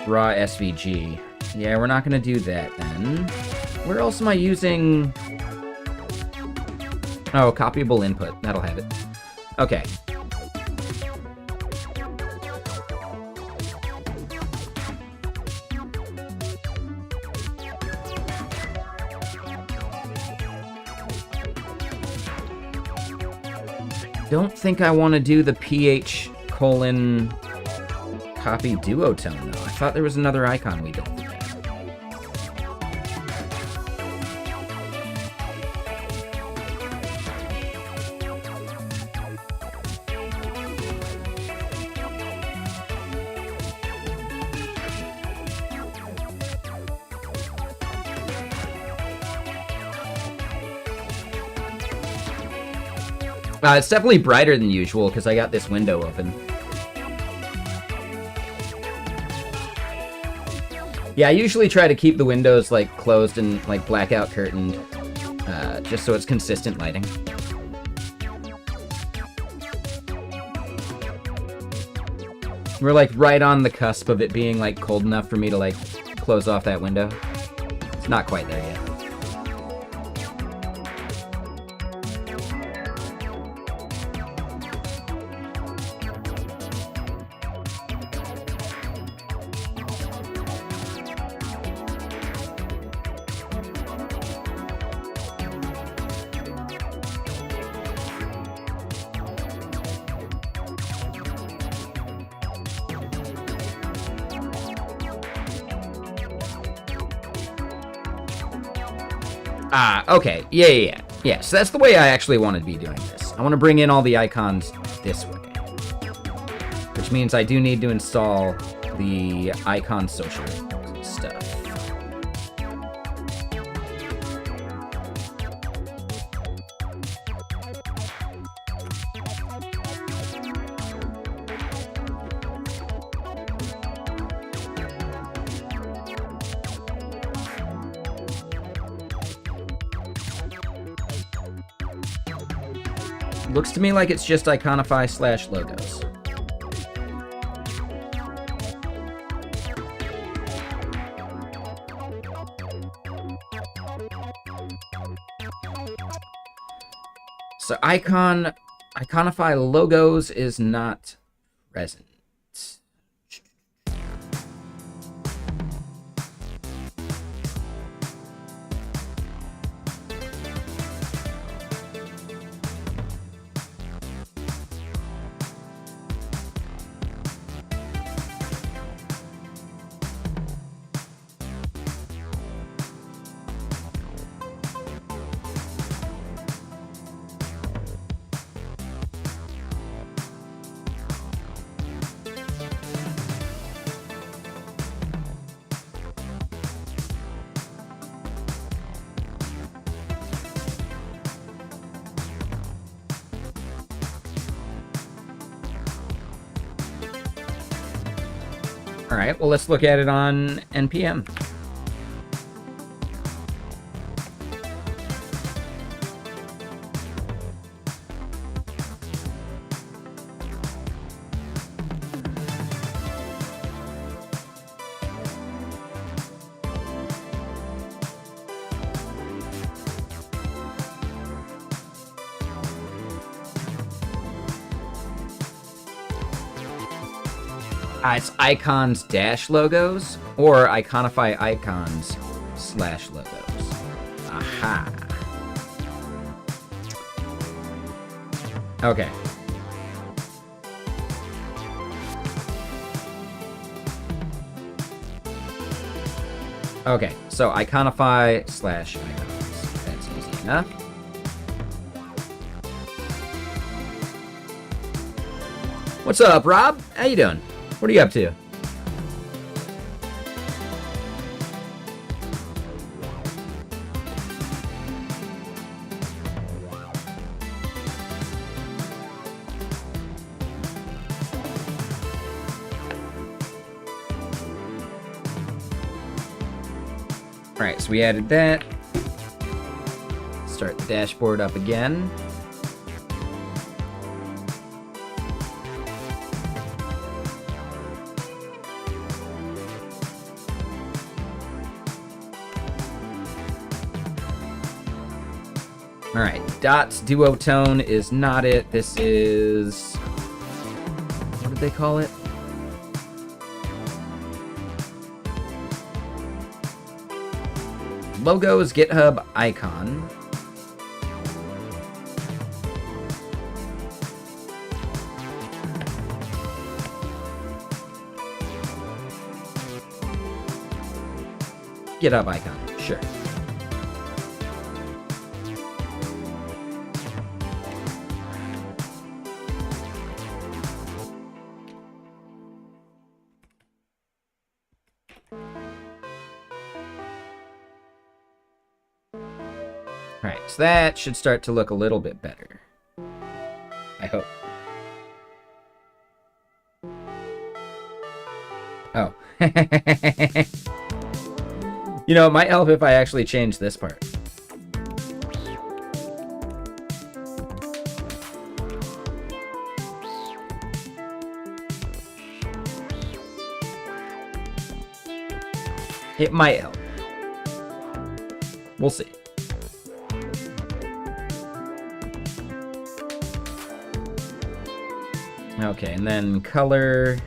raw SVG. Yeah, we're not going to do that then. Where else am I using... Oh, copyable input. That'll have it. Okay. Don't think I want to do the PH colon copy duotone, though. I thought there was another icon we built for that. It's definitely brighter than usual because I got this window open. Yeah, I usually try to keep the windows like closed and like blackout curtained, just so it's consistent lighting. We're like right on the cusp of it being like cold enough for me to like close off that window. It's not quite there yet. Okay. Yeah. So that's the way I actually want to be doing this. I want to bring in all the icons this way. Which means I do need to install the icon social stuff. Looks to me like it's just Iconify / logos. So Iconify logos is not present. All right, well, let's look at it on NPM. It's icons - logos or Iconify icons / logos. Aha. Okay. Okay, so Iconify / icons. That's easy enough. What's up, Rob? How you doing? What are you up to? Alright, so we added that. Start the dashboard up again. Alright, dots duotone is not it. This is... what did they call it? Logos GitHub icon. GitHub icon, sure. Alright, so that should start to look a little bit better. I hope. Oh. You know, it might help if I actually change this part. It might help. We'll see. Okay, and then color.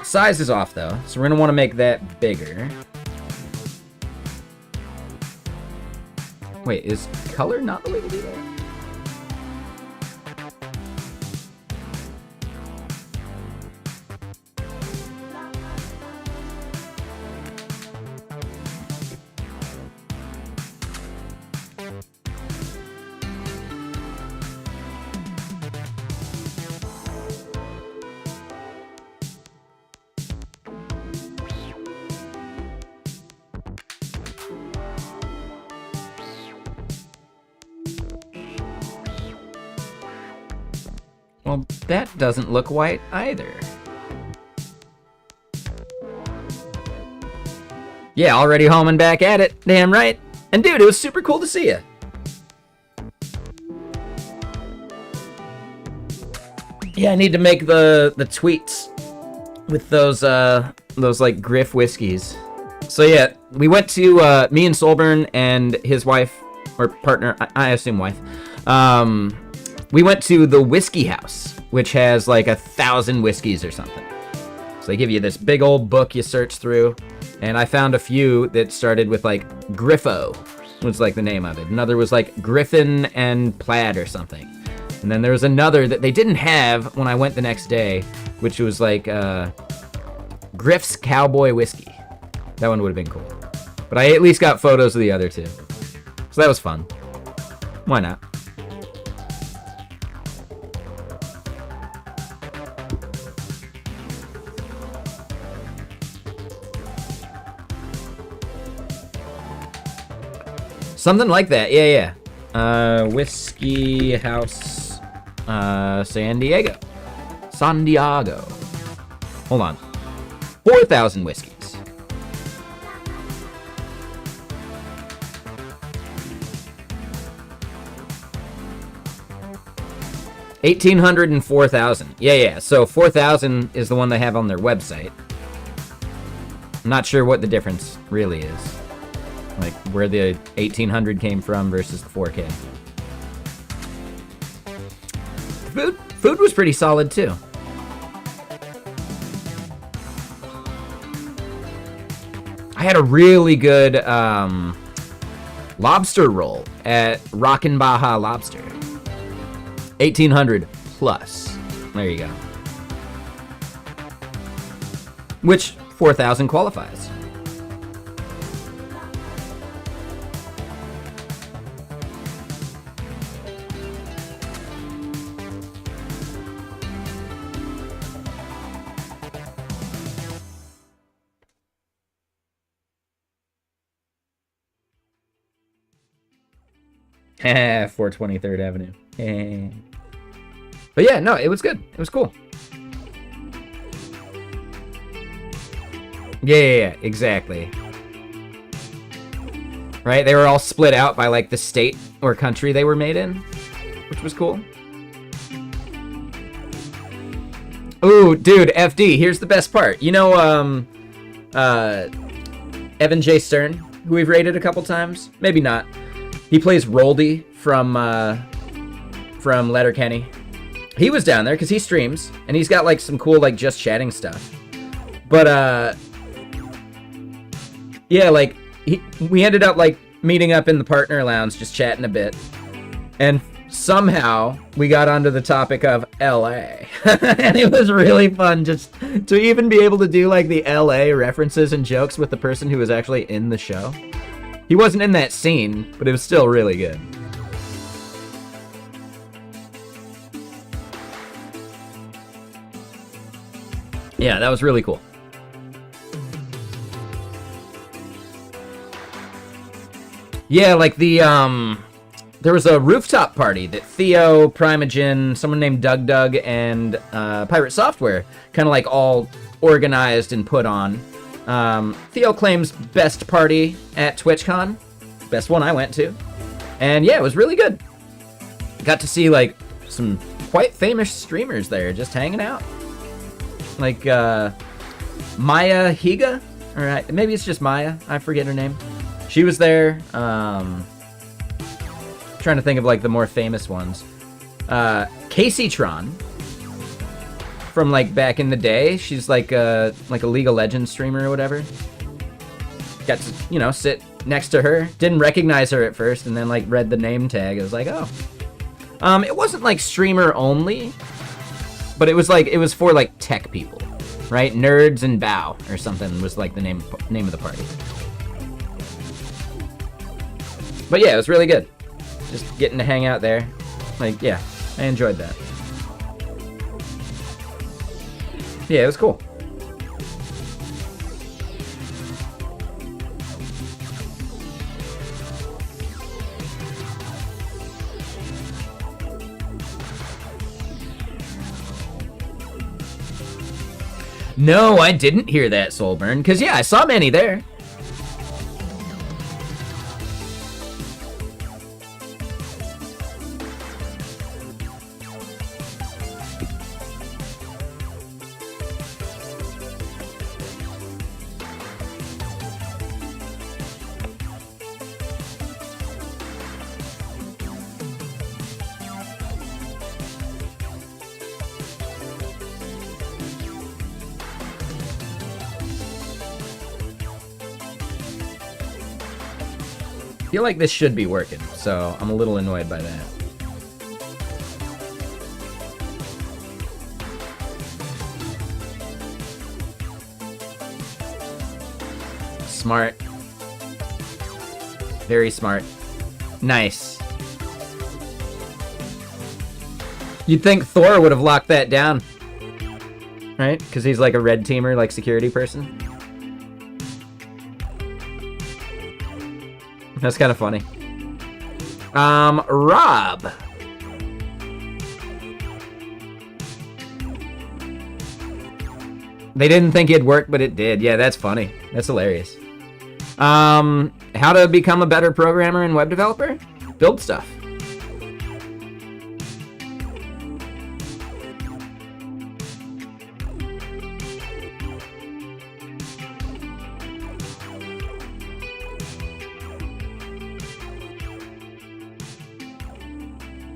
Size is off though, so we're gonna want to make that bigger. Wait, is color not the way to do that? Well, that doesn't look white either. Yeah, already home and back at it. Damn right. And dude, it was super cool to see you. Yeah, I need to make the tweets with those like Griff whiskeys. So yeah, we went to me and Solburn and his wife or partner, I assume wife. We went to the Whiskey House, which has like 1,000 whiskeys or something. So they give you this big old book you search through, and I found a few that started with like Griffo, was like the name of it. Another was like Griffin and Plaid or something. And then there was another that they didn't have when I went the next day, which was like Griff's Cowboy Whiskey. That one would have been cool. But I at least got photos of the other two. So that was fun. Why not? Something like that, yeah. Whiskey House, San Diego. Hold on. 4,000 whiskeys. $1,800 and 4,000. Yeah. So 4,000 is the one they have on their website. I'm not sure what the difference really is. Like where the 1,800 came from versus the 4K. Food was pretty solid too. I had a really good lobster roll at Rockin' Baja Lobster. 1,800 plus. There you go. Which 4,000 qualifies. Heh, 423rd Avenue. But yeah, no, it was good. It was cool. Yeah, exactly. Right? They were all split out by like the state or country they were made in, which was cool. Ooh, dude, FD, here's the best part. You know, Evan J. Stern, who we've rated a couple times? Maybe not. He plays Roldy from Letterkenny. He was down there because he streams, and he's got, like, some cool, like, just chatting stuff. But, yeah, like, we ended up, like, meeting up in the partner lounge, just chatting a bit. And somehow we got onto the topic of LA. And it was really fun just to even be able to do, like, the LA references and jokes with the person who was actually in the show. He wasn't in that scene, but it was still really good. Yeah, that was really cool. Yeah, like the, there was a rooftop party that Theo, Primogen, someone named Doug, and Pirate Software kind of like all organized and put on. Theo claims best party at TwitchCon. Best one I went to. And yeah, it was really good. Got to see like some quite famous streamers there just hanging out. Like Maya Higa? Or maybe it's just Maya. I forget her name. She was there. Trying to think of like the more famous ones. Casey Tron from like back in the day. She's like a League of Legends streamer or whatever. Got to, you know, sit next to her. Didn't recognize her at first, and then like read the name tag. I was like, oh. It wasn't like streamer only, but it was for like tech people, right? Nerds and Bow or something was like the name of the party. But yeah, it was really good. Just getting to hang out there. Like, yeah, I enjoyed that. Yeah, it was cool. No, I didn't hear that, Soulburn, because yeah, I saw Manny there. I feel like this should be working, so I'm a little annoyed by that. Smart. Very smart. Nice. You'd think Thor would have locked that down. Right? Because he's like a red teamer, like security person. That's kind of funny. Rob. They didn't think it'd work, but it did. Yeah, that's funny. That's hilarious. How to become a better programmer and web developer? Build stuff.